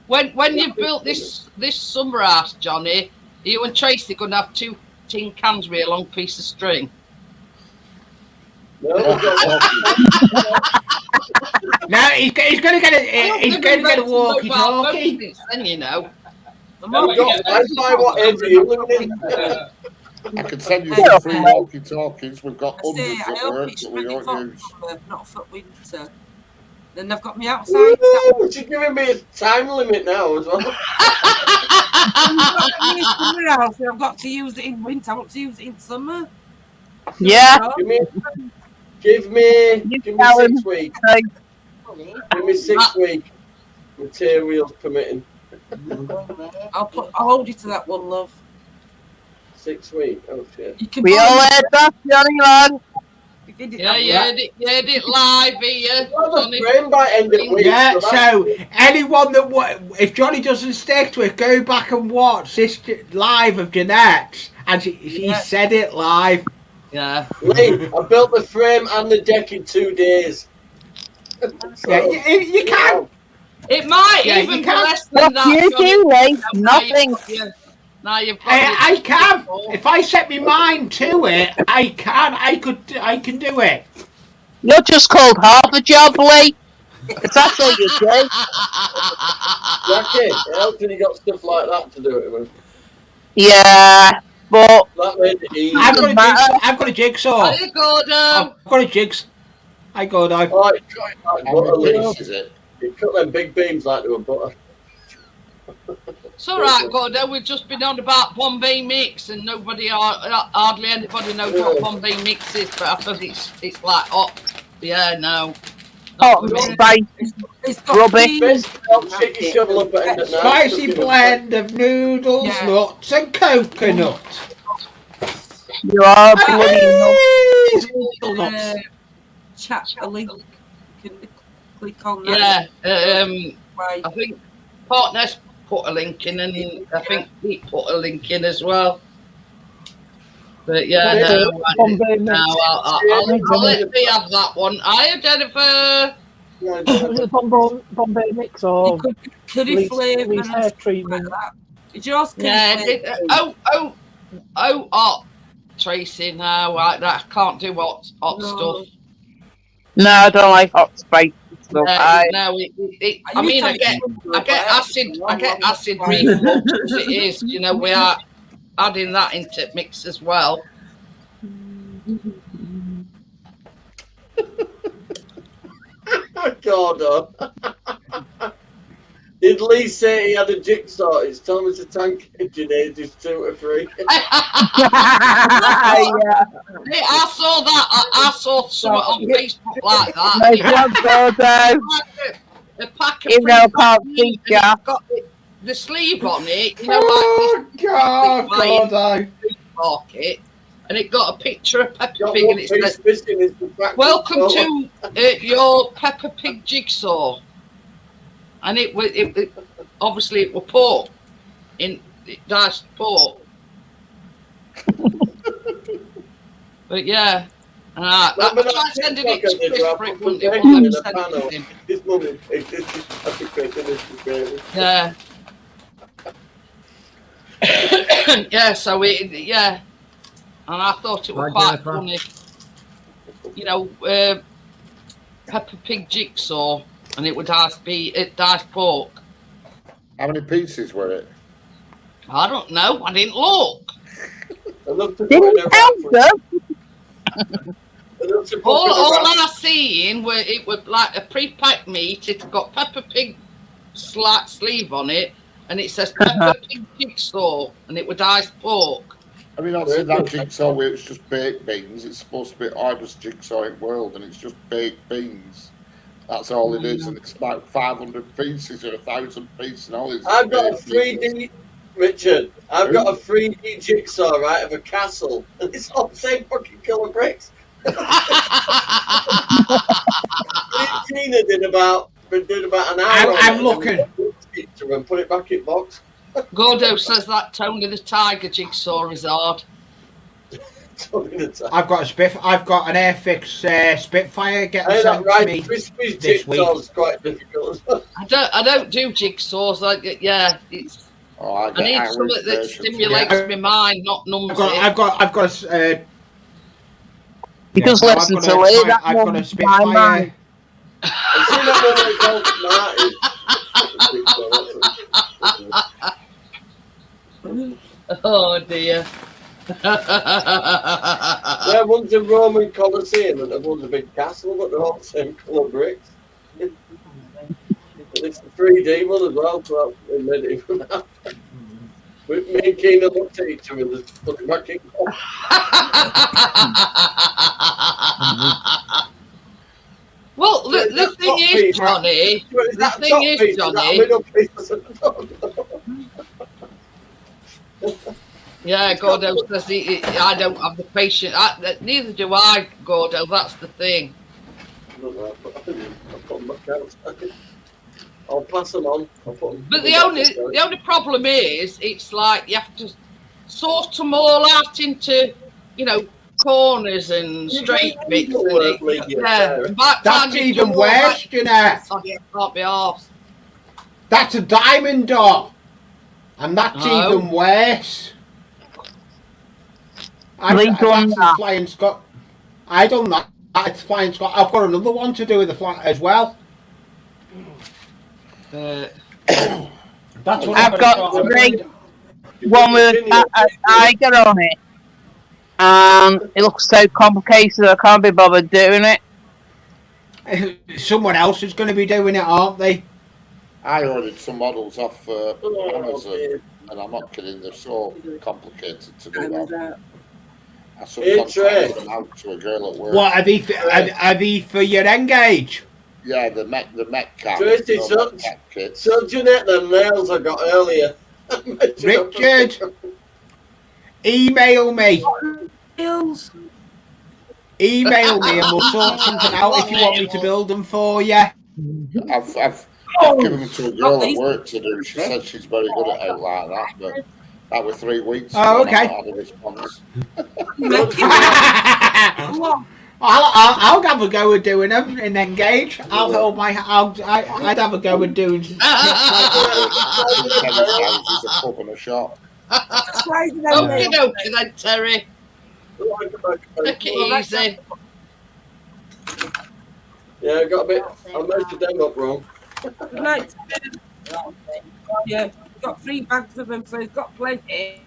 When you built this summer house, Johnny, you and Tracy going to have 2 tin cans with a long piece of string. No, he's going to get a walkie-talkie. Then you know. I can send you some free walkie-talkies. We've got hundreds at work that we don't use. Not for winter. Then they've got me outside. She's giving me a time limit now as well. I've got to use it in winter. I want to use it in summer. Yeah. Give me 6 weeks. Give me 6 weeks. Materials permitting. I'll hold you to that one, love. 6 weeks. Oh shit. We all heard that, Johnny, man. Yeah, you heard it live here. Yeah, so anyone that if Johnny doesn't stick to it, go back and watch this live of Jeanette, and she said it live. Yeah. Lee, I built the frame and the deck in 2 days. Yeah, you can. It might even be less than that. You do, Lee. Nothing. Now you've got I can. If I set my mind to it, I can. I can do it. You're just called half a job, Lee. If that's all you do. Jackie, it helps when you got stuff like that to do it with. Yeah, but that made it easy. I've got a jigsaw. There you go, now. I've got a jigsaw. I go down. Oh, it cut it like butter, is it? It cut them big beams like they were butter. It's all right, Gordo. We've just been on about Bombay mix, and hardly anybody knows what Bombay mix is. But I thought it's like hot. Yeah, no. Hot and spicy. Rubbish. Spicy blend of noodles, nuts, and coconut. You are bloody nuts. Chat a link. You can click on that. Yeah. I think Partners put a link in, and I think he put a link in as well. But yeah, I'll let me have that one. Hiya, Jennifer. Bombay mix or curry flavour hair treatment. Did yours hot, Tracy. No, I can't do hot stuff. No, I don't like hot spicy stuff. I get acid reflux as it is. You know, we are adding that into the mix as well. Gordo. Did Lee say he had a jigsaw? It's Thomas the Tank Engine ages 2 or 3. Yeah. I saw that. I saw something on Facebook like that. Nice one, Gordo. A pack of Even though I can't pre-packed see meat, and ya. it's got the sleeve on it, you know, Oh, like God, this Gordo. market, and it got a picture of Peppa Got Pig, one and it piece says, missing is the back "Welcome of the to your Peppa Pig jigsaw," and it obviously it was pork, diced pork. But yeah, I tried sending it to Chris, but it wouldn't let me send it to him. His mum is Peppa Pig and this baby. Yeah. Yeah, so and I thought it was Right, quite Jennifer. funny. You know, Peppa Pig jigsaw, and it would diced pork. How many pieces were it? I don't know. I didn't look. I love to put Didn't in a help wrap. them. I love to put All in a wrap. I seen were it was like a pre-packed meat. It's got Peppa Pig sleeve on it, and it says Peppa Pig jigsaw, and it was diced pork. I mean, obviously that jigsaw where it's just baked beans. It's supposed to be hardest jigsaw in the world, and it's just baked beans. That's all it is, and it's about 500 pieces or 1,000 pieces. And all it's I've got a baked beans. 3D, Richard. I've got a 3D jigsaw, right, of a castle, and it's all the same fucking colour bricks. Tina did about an hour. I'm looking. And put it back in box. Gordo says that Tony the Tiger jigsaw is hard. I've got a I've got an Airfix Spitfire getting Hey, sent that to right, me crispy this week. jigsaw's quite difficult as well. I don't do jigsaws. It's. Oh, I need Irish something that versions. stimulates my mind, not numbs it. I've got He does listen to Lee. That I've got a one's Spitfire. my mind. I've seen that one with Oh dear. Yeah, one's a Roman Colosseum and one's a big castle, but they're all the same colour bricks. And it's a 3D one as well, so that's medieval now. Me and Keena looked at each other and just put it back in. Well, the thing is, Johnny. The thing is, Johnny. Yeah, Gordo says I don't have the patience. Neither do I, Gordo. That's the thing. I'll put them back out. I'll pass them on. But the only problem is, it's like you have to sort them all out into, corners and straight bits. That's even worse, Jeanette. Can't be arsed. That's a diamond door, and that's even worse. Flying Scott. I done that. It's Flying Scott. I've got another one to do with the fly as well. That's what I've got three. One with a tiger on it, and it looks so complicated I can't be bothered doing it. Someone else is going to be doing it, aren't they? I ordered some models off Amazon, and I'm not kidding. They're so complicated to do that. I subcontracted them out to a girl at work. What are they for your engage? Yeah, the Met cap. Tracy, so Jeanette, the nails I got earlier. Richard, email me. Email me and we'll sort something out if you want me to build them for you. I've given them to a girl at work to do. She said she's very good at it like that, but that was 3 weeks. Oh, okay. I had a response. I'll have a go at doing them in Engage. I'd have a go at doing. A pub and a shop. Okie dokie then, Terry. Take it easy. Yeah, I got a bit. I measured them up wrong. Yeah, got 3 bags of them, so he's got plenty.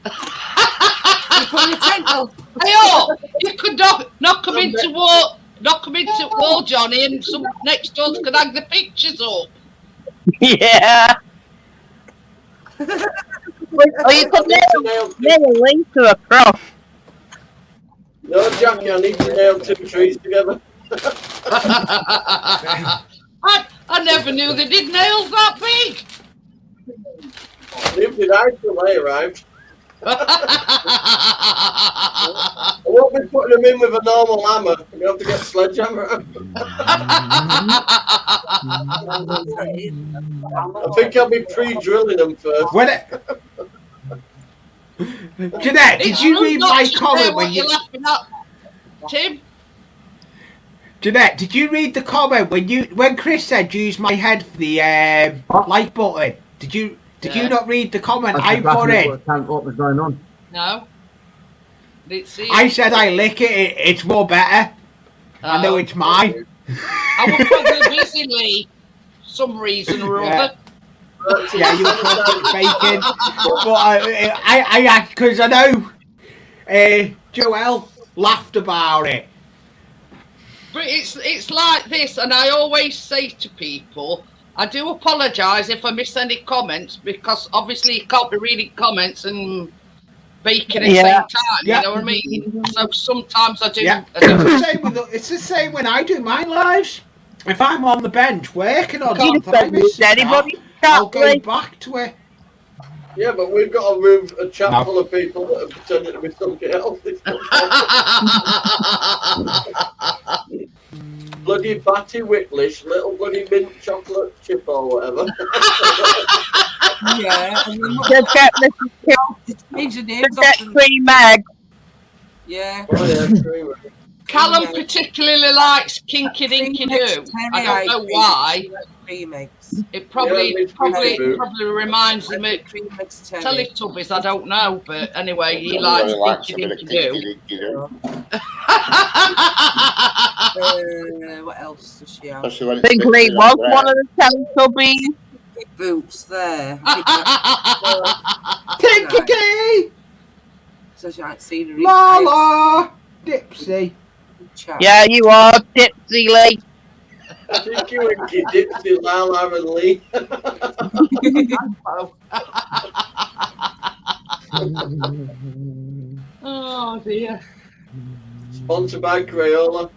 Hey, oh, you could knock them into wall, Johnny, and some next doors could hang the pictures up. Yeah. Or you could nail a link to a cross. No, Jackie, I need to nail 2 trees together. I never knew they did nails that big. Neither did I till they arrived. I won't be putting them in with a normal hammer. You have to get a sledgehammer out. I think I'll be pre-drilling them first. Jeanette, did you read my comment when you... laughing at, Tim? Jeanette, did you read the comment when Chris said use my head for the like button? Did you not read the comment I put in? What was going on? No. I said I lick it. It's more better. I know it's mine. I was probably busy, Lee. Some reason or other. Yeah, you were talking bacon. But I because I know Joelle laughed about it. But it's like this, and I always say to people, I do apologise if I miss any comments, because obviously you can't be reading comments and baking at the same time, you know what I mean? So sometimes I do. Yeah. It's the same when I do my lives. If I'm on the bench working on something, I'll go back to it. Yeah, but we've got a room, a chat full of people that are pretending to be something else. Bloody Batty Whitlish, little bloody mint chocolate chip or whatever. Yeah. Cream egg. Yeah. Oh, yeah, cream egg. Callum particularly likes Kinky Dinky Doo. I don't know why. Cream eggs. It probably reminds him of Teletubbies. I don't know, but anyway, he likes Kinky Dinky Doo. What else does she have? I think Lee was one of the Teletubbies. Boots there. Tinky! So she ain't seen her. La Dipsy. Yeah, you are Dipsy Lee. Tinky Winky, Dipsy, Lala and Lee. Oh dear. Sponsored by Crayola.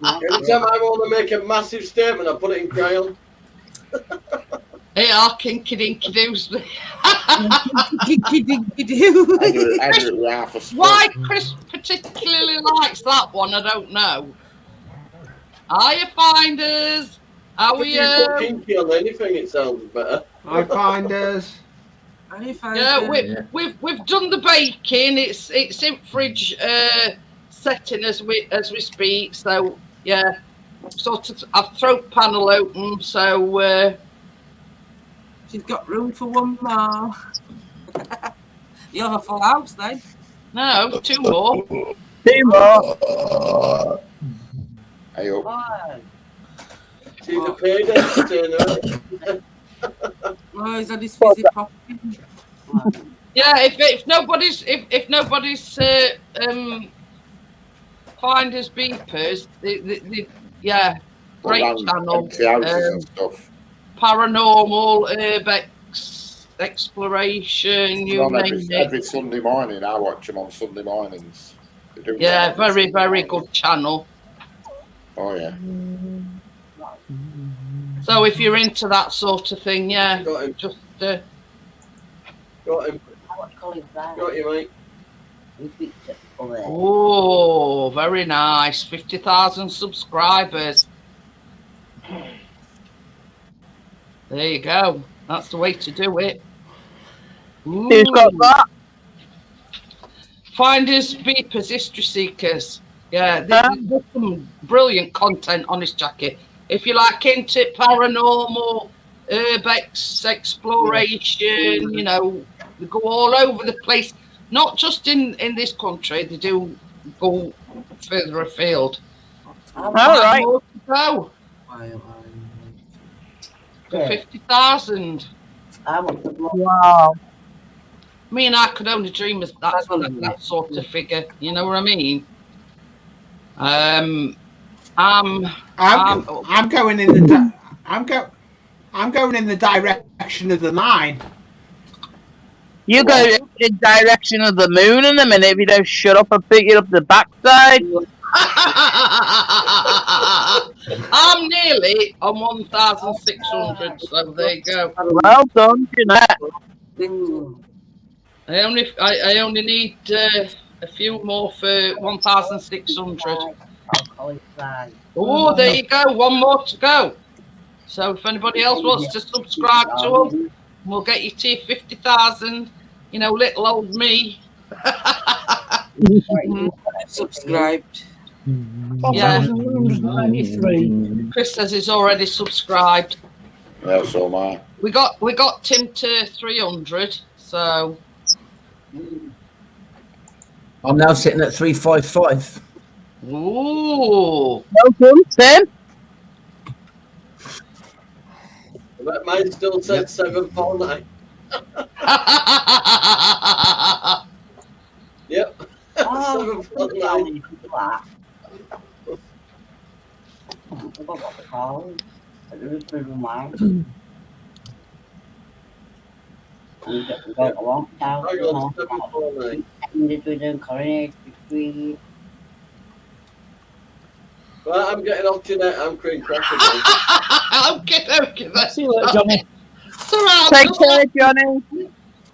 Anytime I want to make a massive statement, I put it in crayon. They are Kinky Dinky Doos. Kinky Dinky Doo. Why Chris particularly likes that one, I don't know. Hiya, Finders. How are If you put kinky on anything, it sounds better. Hi, Finders. Yeah, we've done the baking. It's in fridge setting as we speak. So yeah, I've thrown panel open. So she's got room for one more. You have a full house then? No, 2 more. 2 more. Hey up. See the paid entertainer. Oh, he's on his fizzy property. Yeah, if nobody's Finders beepers, yeah, great channel. And stuff. Paranormal, urbex, exploration, you name it. Every Sunday morning, I watch them on Sunday mornings. Yeah, very, very good channel. Oh yeah. So if you're into that sort of thing, yeah, just Got him. Got you, mate. oh, very nice. 50,000 subscribers. There you go. That's the way to do it. Who's got that? Finders, beepers, history seekers. Yeah, there's some brilliant content on this jacket. If you like into paranormal, urbex, exploration, you know, they go all over the place. Not just in this country, they do go further afield. All right. Go. For 50,000. I want the block. Wow. I mean, I could only dream of that sort of figure. You know what I mean? I'm going in the I'm going in the direction of the 9. You go in the direction of the moon in a minute if you don't shut up and pick it up the backside. I'm nearly on 1,600, so there you go. Well done, Jeanette. I only need a few more for 1,600. I'll call it 5. Oh, there you go. One more to go. So if anybody else wants to subscribe to them, we'll get you to 50,000. You know, little old me. Subscribed. Yeah. 1,193. Chris says he's already subscribed. Yeah, so am I. We got Tim to 300. So I'm now sitting at 355. ooh. Well done, Tim. Mine still said 749. Yep. 749. I've got what they call it. Never mind. We got a long time. I got 749. Ended with a coronation between. Well, I'm getting off Jeanette. I'm cream cracker. Okay. See you later, Johnny. Take care, Johnny.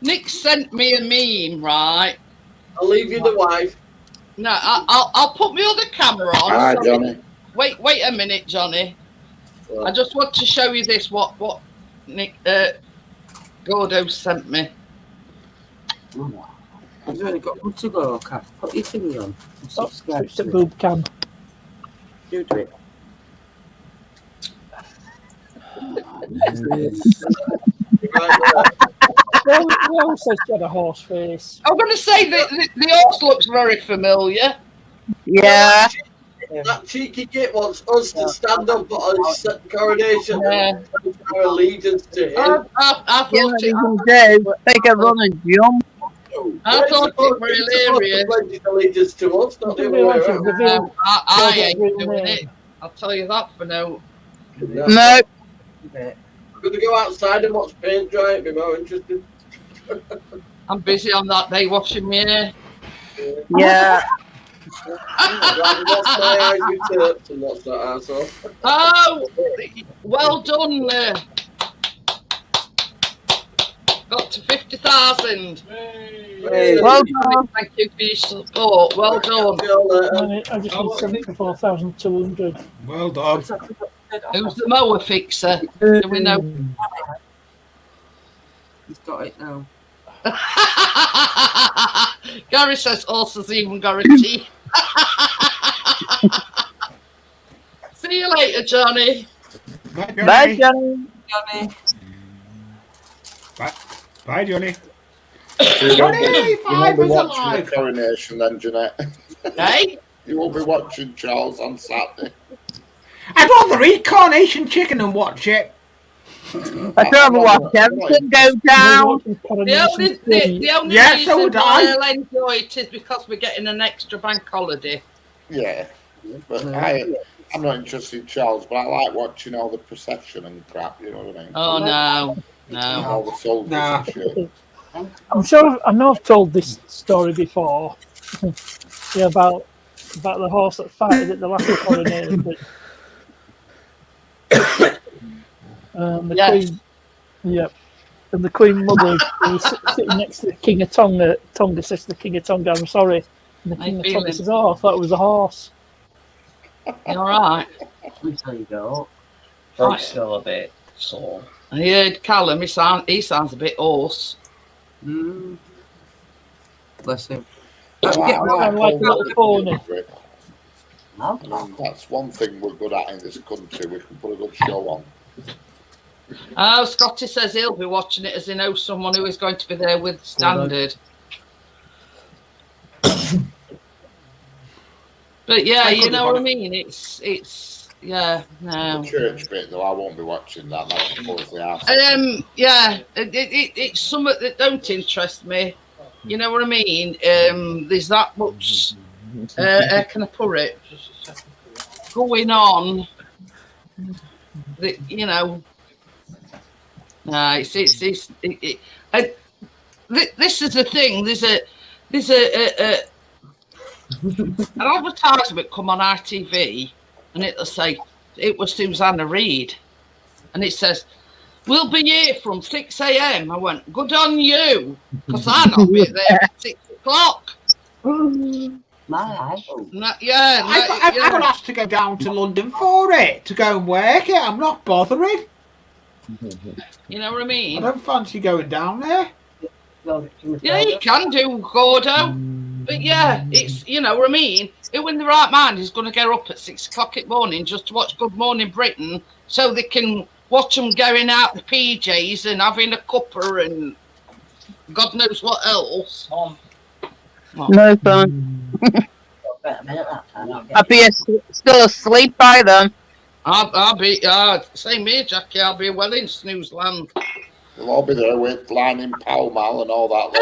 Nick sent me a meme, right? I'll leave you the wife. No, I'll put my other camera on. Hi, So- Johnny. Wait a minute, Johnny. I just want to show you this. What Nick Gordo sent me. I've only got one to go, Kat. Put your thingy on. Oh, switch to boob cam. You do it. Well says she had a horse face. I'm going to say that the horse looks very familiar. Yeah. That cheeky git wants us to stand up on his coronation and our allegiance to him. I You know thought what you can do? Take a run and jump. I thought it was hilarious. Pledge his allegiance to us, not the other way around. I ain't doing it. I'll tell you that for now. No. I'm going to go outside and watch paint dry. It'd be more interesting. I'm busy on that day washing my hair. Yeah. Wash my eyes with turps and watch that arsehole. Oh, well done. Got to 50,000. Well done. Thank you for your support. Well done. I just need 74,200. Well done. Who's the mower fixer? Do we know? He's got it now. Gary says horses even got a teeth. See you later, Johnny. Bye, Johnny. Johnny. Bye, Johnny. Johnny, Johnny, you won't be watching alive. the coronation then, Jeanette. Hey? You will be watching Charles on Saturday. I'd rather eat carnation chicken and watch it. I'd rather watch everything go down. The only Yeah, so reason would why I. I'll enjoy it is because we're getting an extra bank holiday. Yeah. But I'm not interested in Charles, but I like watching all the procession and crap, you know what I mean? Oh, no. All the soldiers and shit. I'm sure I know I've told this story before. Yeah, about the horse that fighted at the last coronation. The Queen, yep. And the Queen Mother was sitting next to the King of Tonga. Tonga says to the King of Tonga, "I'm sorry." And the King of Tonga says, "Oh, I thought it was a horse." You all right? There you go. Right. Still a bit sore. I heard Callum. He sounds a bit hoarse. Bless him. I'm like a little pony. That's one thing we're good at in this country. We can put a good show on. Oh, Scotty says he'll be watching it as he knows someone who is going to be there with Standard. But yeah, you know what I mean. It's Yeah, no. The church bit though, I won't be watching that. That's supposed to happen. Yeah, it's something that don't interest me. You know what I mean? There's that much. How can I put it? Going on. That you know. No, it's and this is the thing. There's an advertisement come on ITV, and it'll say it was Susanna Reid, and it says, "We'll be here from 6 a.m." I went, "Good on you," because I'll not be there at 6 o'clock. My I got asked to go down to London for it, to go and work it. I'm not bothering. You know what I mean? I don't fancy going down there. Yeah, you can do, Gordo. But yeah, it's, you know what I mean? Who in the right mind is going to get up at 6 o'clock in the morning just to watch Good Morning Britain so they can watch them going out the PJs and having a cuppa and God knows what else? No fun. I'll be still asleep by then. I'll be, same here, Jackie. I'll be well in snooze land. We'll all be there with lining Pall Mall and all that.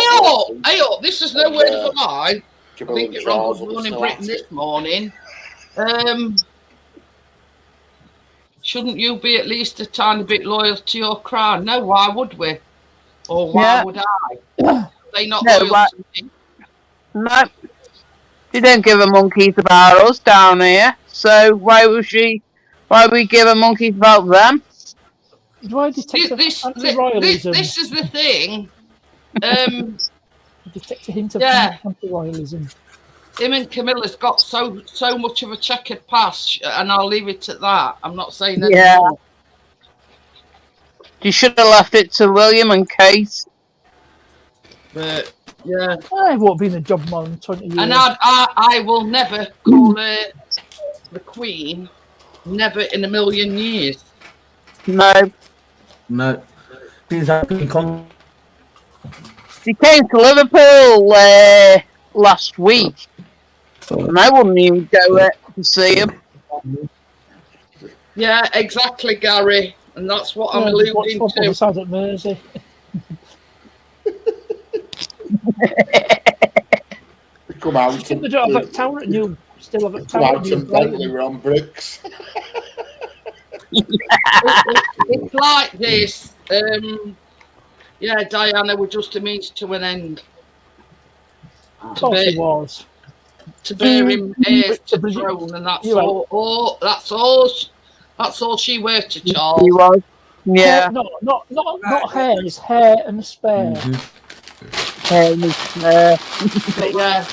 Hey up, this is no word of a lie. I think it was on Good Morning Britain this morning. Shouldn't you be at least a tiny bit loyal to your crown? No, why would we? Or why would I? Are they not loyal to me? No. She didn't give a monkeys about us down here. So why would we give a monkeys about them? Why detect anti-royalism? This is the thing. Detect a hint of anti-royalism. Him and Camilla's got so much of a checkered past, and I'll leave it at that. I'm not saying anything. Yeah. You should have left it to William and Kate. But yeah, I won't be in a job more than 20 years. And I will never call her the Queen. Never in a million years. No. She came to Liverpool last week, and I wouldn't even go to see him. Yeah, exactly, Gary, and that's what I'm alluding to. Beside at Mersey. We come out. Still have a tower at New. Still have a tower at New. Bentley, we're on bricks. It's like this. Yeah, Diana was just a means to an end. Of course it was. To bear him heirs to the throne, and that's all. That's all she were to Charles. He was. Yeah. Not hair. It's hair and a spare. Hair and a spare.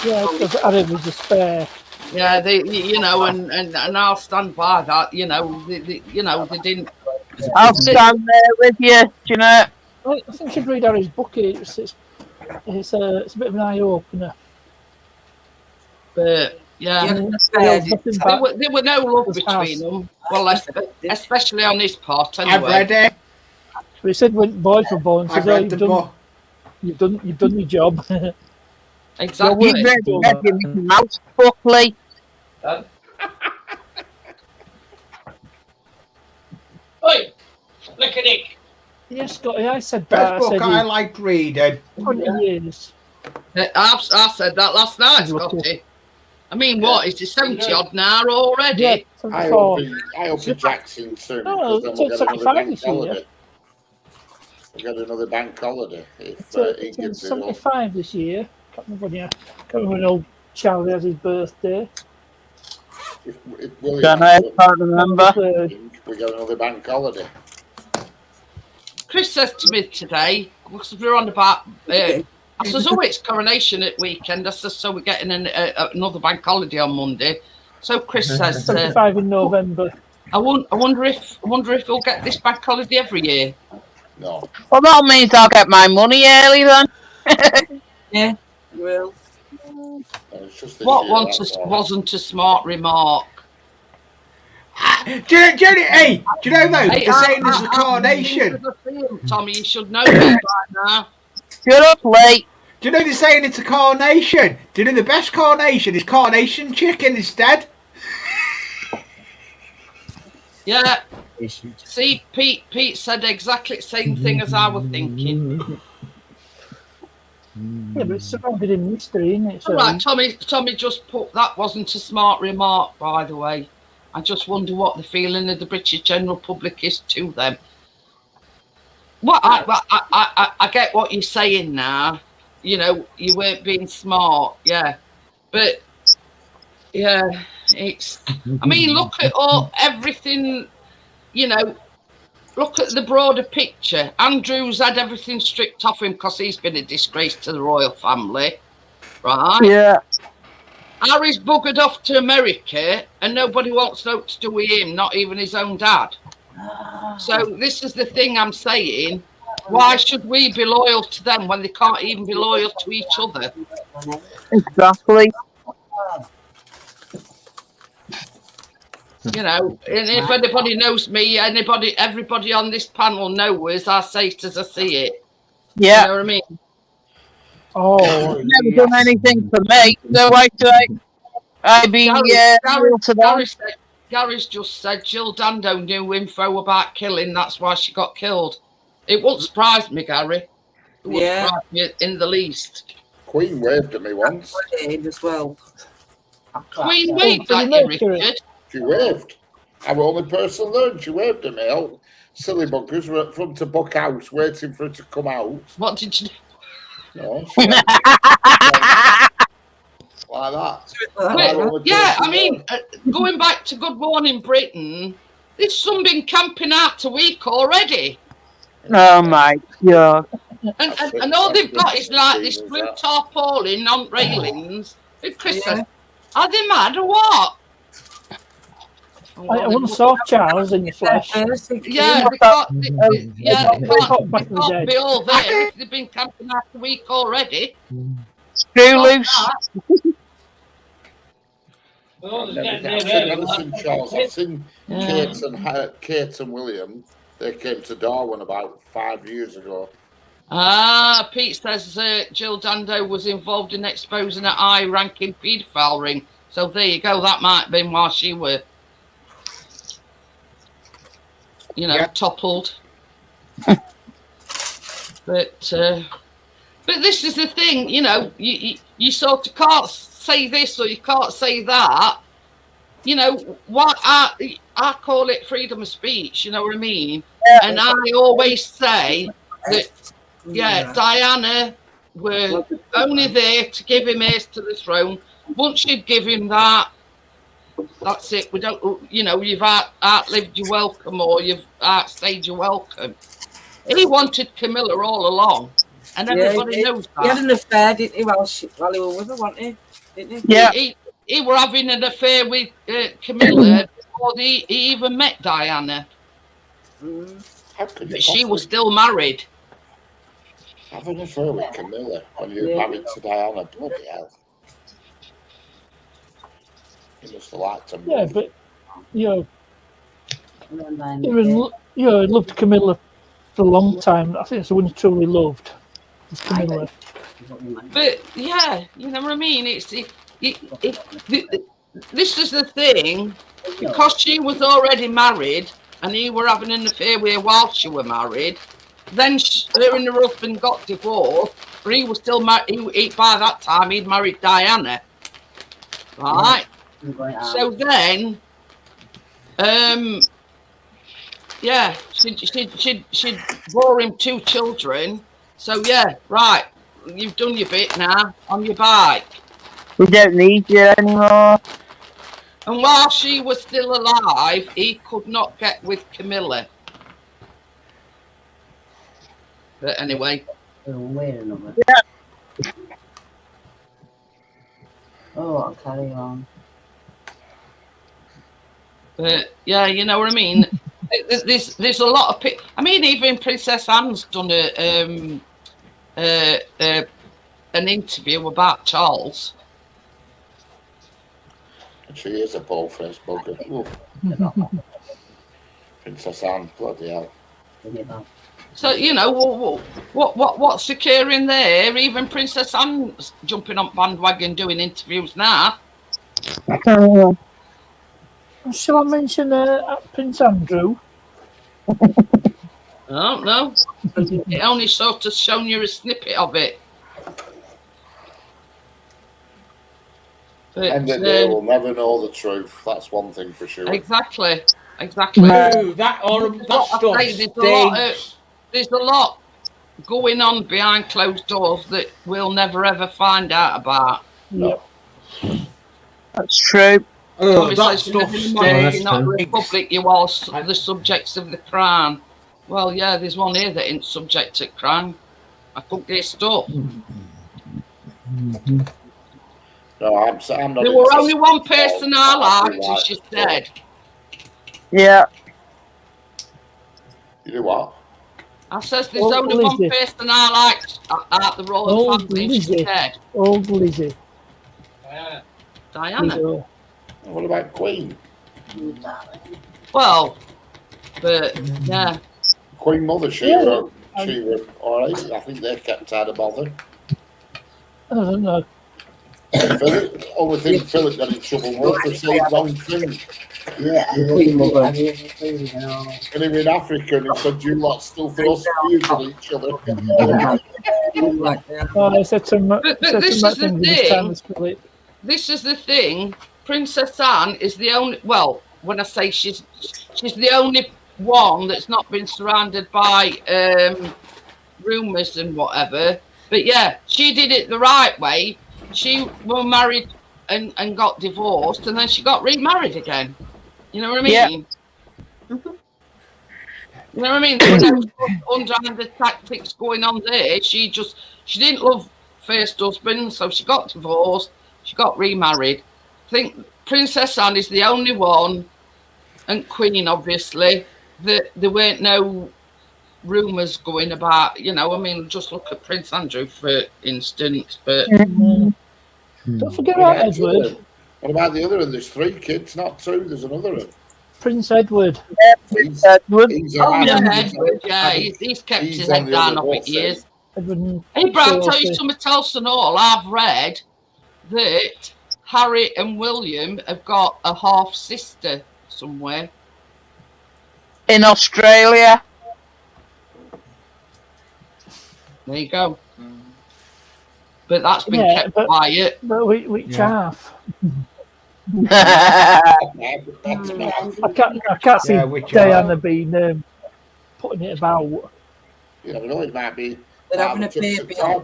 Yeah, because Adam was a spare. Yeah, and I'll stand by that. They didn't. I'll stand there with you, Jeanette. I think you should read Harry's book. It's a bit of an eye opener. But yeah, there were no love between them. Well, especially on this part. Anyway. I've read it. But he said when boys were born, I've read the book. You've done your job. Exactly. You've read your mouse book, Lee. Oi, look at it. Yes, Scotty, I said that. Best book I liked reading. 20 years. I said that last night, Scotty. I mean, what? Is it 70 odd now already? Yeah, I hope Jackson soon. No, it's 75 this year. We got another bank holiday. It's 75 this year. Can't remember when old Charlie has his birthday. If William can't remember. We got another bank holiday. Chris says to me today, because we're on about, I says, oh, it's coronation at weekend. I says, so we're getting another bank holiday on Monday. So Chris says, 75 in November. I wonder if we'll get this bank holiday every year. No. Well, that means I'll get my money early then. Yeah, you will. What wasn't a smart remark? Do you know though? They're saying there's a coronation. Tommy, you should know me by now. Shut up, Lee. Do you know they're saying it's a coronation? Do you know the best coronation is coronation chicken instead? Yeah. See, Pete said exactly the same thing as I was thinking. Yeah, but it's surrounded in mystery, isn't it? All right, Tommy just put that wasn't a smart remark, by the way. I just wonder what the feeling of the British general public is to them. Well, I get what you're saying now. You know, you weren't being smart, yeah. But yeah, it's. I mean, look at everything. You know, look at the broader picture. Andrew's had everything stripped off him because he's been a disgrace to the royal family, right? Yeah. Harry's buggered off to America and nobody wants no to do with him, not even his own dad. So this is the thing I'm saying. Why should we be loyal to them when they can't even be loyal to each other? Exactly. You know, and if anybody knows me, everybody on this panel knows I say it as I see it. Yeah. You know what I mean? Oh, never done anything for me. So I'd be loyal to them. Gary's just said Jill Dando knew info about killing, that's why she got killed. It wouldn't surprise me, Gary. It wouldn't surprise me in the least. Queen waved at me once. As well. Queen waved at you, Richard? She waved. I'm the only person there, and she waved at me. All silly buggers were at front of Buck House waiting for her to come out. What did you do? No, she went, like that. Yeah, I mean, going back to Good Morning Britain, there's some been camping out a week already. Oh my God. And all they've got is like this blue tarpaulin on railings with Christmas. Are they mad or what? I once saw Charles in the flesh. Yeah, they can't be all there if they've been camping out a week already. Screw loose. I've never seen Charles. I've seen Kate and William. They came to Darwin about 5 years ago. Pete says Jill Dando was involved in exposing a high-ranking paedophile ring. So there you go. That might have been while she were, toppled. But this is the thing, you sort of can't say this or you can't say that. What I call it freedom of speech. You know what I mean? Yeah. And I always say that. Yeah, Diana were only there to give him heirs to the throne. Once you give him that, that's it. We don't, you've outlived your welcome or you've outstayed your welcome. He wanted Camilla all along, and everybody knows that. He had an affair, didn't he, while he was with her, wasn't he? Didn't he? Yeah. He were having an affair with Camilla before he even met Diana. But she was still married. Have an affair with Camilla when you're married to Diana. Bloody hell. You must have liked him. Yeah, but, I loved Camilla for a long time. I think it's the one he truly loved. Was Camilla. But, yeah, you know what I mean? This is the thing. Because she was already married and he were having an affair with her while she were married, then her and her husband got divorced, but he was still married. By that time, he'd married Diana. Right? So then, she'd bore him 2 children. So, yeah, right, you've done your bit now, on your bike. We don't need you anymore. And while she was still alive, he could not get with Camilla. But anyway. Wait a minute. Yeah. Oh, I'll carry on. But yeah, you know what I mean. There's a lot of I mean, even Princess Anne's done an interview about Charles. She is a bald-faced bugger. Princess Anne, bloody hell. So what's occurring there? Even Princess Anne's jumping on bandwagon doing interviews now. Shall I mention Prince Andrew? I don't know. It only sort of shown you a snippet of it. But, And the day we'll never know the truth. That's one thing for sure. Exactly. Ooh, that stuff stinks. There's a lot going on behind closed doors that we'll never ever find out about. Yep. That's true. Oh, Obviously, that if stuff you're not stinks. Republic, you are the subjects of the crown. Well, yeah, there's one here that ain't subject to crown. I cook their stuff. No, I'm not. There were only one person I liked, and she's dead. Yeah. You do what? I says there's Old only Lizzie. one person I liked out the royal Old family, and she's Lizzie. dead. Old Lizzie. Diana. What about Queen? Well, but yeah. Queen Mother, she were all right. I think they kept out of bother. I don't know. Philip, only thing Philip got in trouble more for saying wrong thing. Yeah, Queen Mother. And he was in Africa and he said, "You lot still throw spears at each other." I said some. But this is the thing. thing. This is the thing. Princess Anne is the only. Well, when I say she's the only one that's not been surrounded by rumours and whatever. But yeah, she did it the right way. She was married and got divorced, and then she got remarried again. You know what I mean? Yeah. You know what I mean? There was no underhanded tactics going on there. She didn't love first husband, so she got divorced. She got remarried. I think Princess Anne is the only one, and Queen obviously, that there weren't no rumours going about. You know, I mean, just look at Prince Andrew for instance. But Don't forget about Edward. What about the other one? There's 3 kids, not 2. There's another one. Prince Edward. He's Edward, yeah, he's kept his head down off it years. Hey, Brad, I'll tell you something else and all. I've read that Harry and William have got a half sister somewhere in Australia. There you go. But that's been kept quiet. But which half? I can't see Diana being putting it about. You never know, it might be. They're having a baby. Well,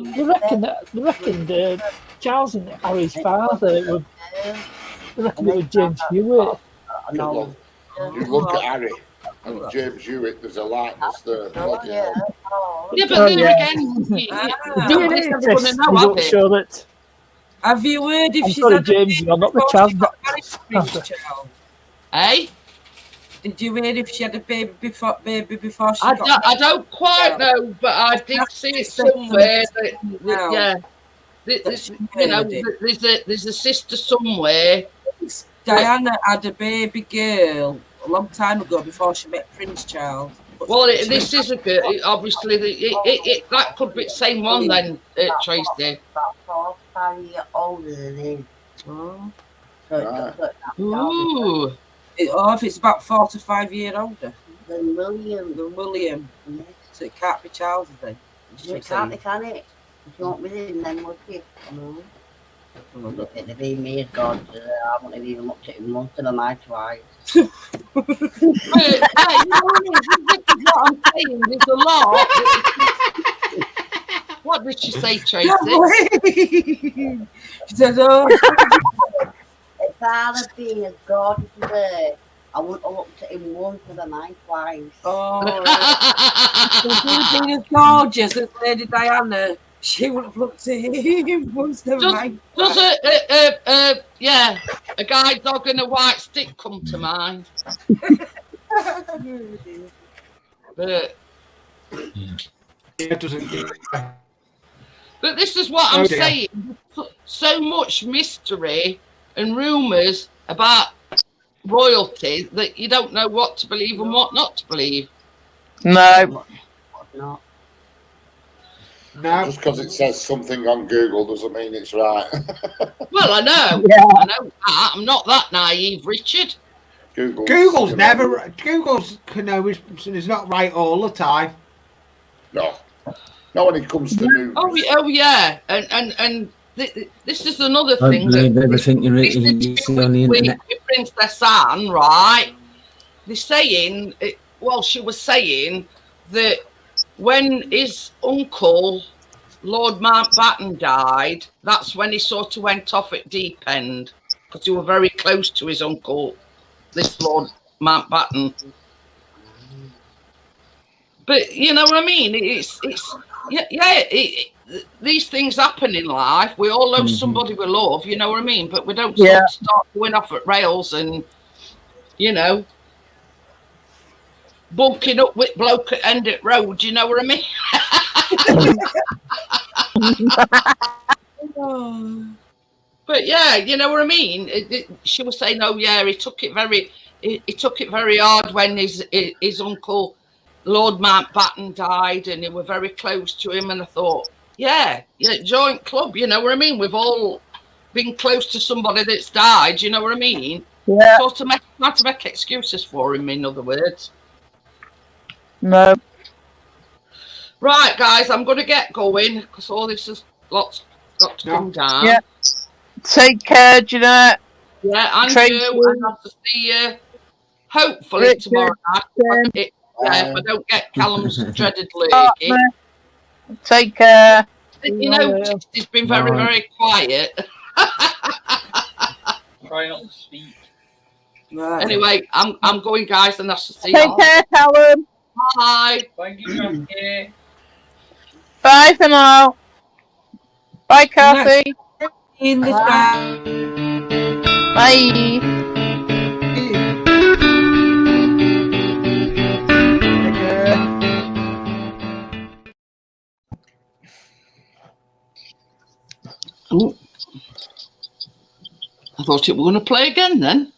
they reckon Charles and Harry's father they reckon it was James Hewitt. You look at Harry and James Hewitt, there's a likeness there. Yeah, but there again, sure that. Have you heard if I'm she's sorry, had James, you're not the child. Hey? Did you hear if she had a baby before she I don't quite know, but I did see somewhere that you know, there's a sister somewhere. Diana had a baby girl a long time ago before she met Prince Charles. Well, this is a good. Obviously, that could be the same one then, Tracy. About 4 or 5 years older than him. Oh. Ooh. If it's about 4 to 5 years older Than William. Yeah. So it can't be Charles then. It can't be, can it? If you want with him, then would you? No. Look at the being me as God. I wouldn't have even looked at him once in my twice. But, what I'm saying, there's a lot. What did she say, Tracy? She said, "Oh." If I'd have been as gorgeous as her, I wouldn't have looked at him once in my twice. Oh, if he'd been as gorgeous as Lady Diana, she would have looked at him once. Never mind. Does a guide dog and a white stick come to mind? But it doesn't. But this is what I'm saying. So much mystery and rumours about royalty that you don't know what to believe and what not to believe. No. Not. No. Just because it says something on Google doesn't mean it's right. Well, I know. Yeah. I know that. I'm not that naive, Richard. Google's never. Google's is not right all the time. No. Not when it comes to news. Oh yeah. And this is another Don't thing. believe everything you see on the internet. With Princess Anne, right? They're saying, well, she was saying that when his uncle, Lord Mountbatten, died, that's when he sort of went off at deep end because he were very close to his uncle, this Lord Mountbatten. But you know what I mean? These things happen in life. We all love somebody we love, you know what I mean? But we don't start going off at rails and, you know, bunking up with bloke at end at road, you know what I mean? But yeah, you know what I mean? She was saying, oh yeah, he took it very hard when his uncle, Lord Mountbatten, died, and they were very close to him. And I thought, yeah, joint club, you know what I mean? We've all been close to somebody that's died, you know what I mean? Yeah. Sort of not to make excuses for him, in other words. No. Right, guys, I'm going to get going because all this has got to come down. Yeah. Take care, Jeanette. Yeah, and Tracy. you. And I'll have to see you hopefully Richard, tomorrow night. If I don't get Callum's dreaded lurgy. Take care. You know, it's been very, very quiet. Try not to speak. Right. Anyway, I'm going, guys, and that's to see you. Take care, Callum. Bye. Thank you, Jackie. Bye for now. Bye, Kathy. In the Bye. Bye. Ooh. I thought it were going to play again then.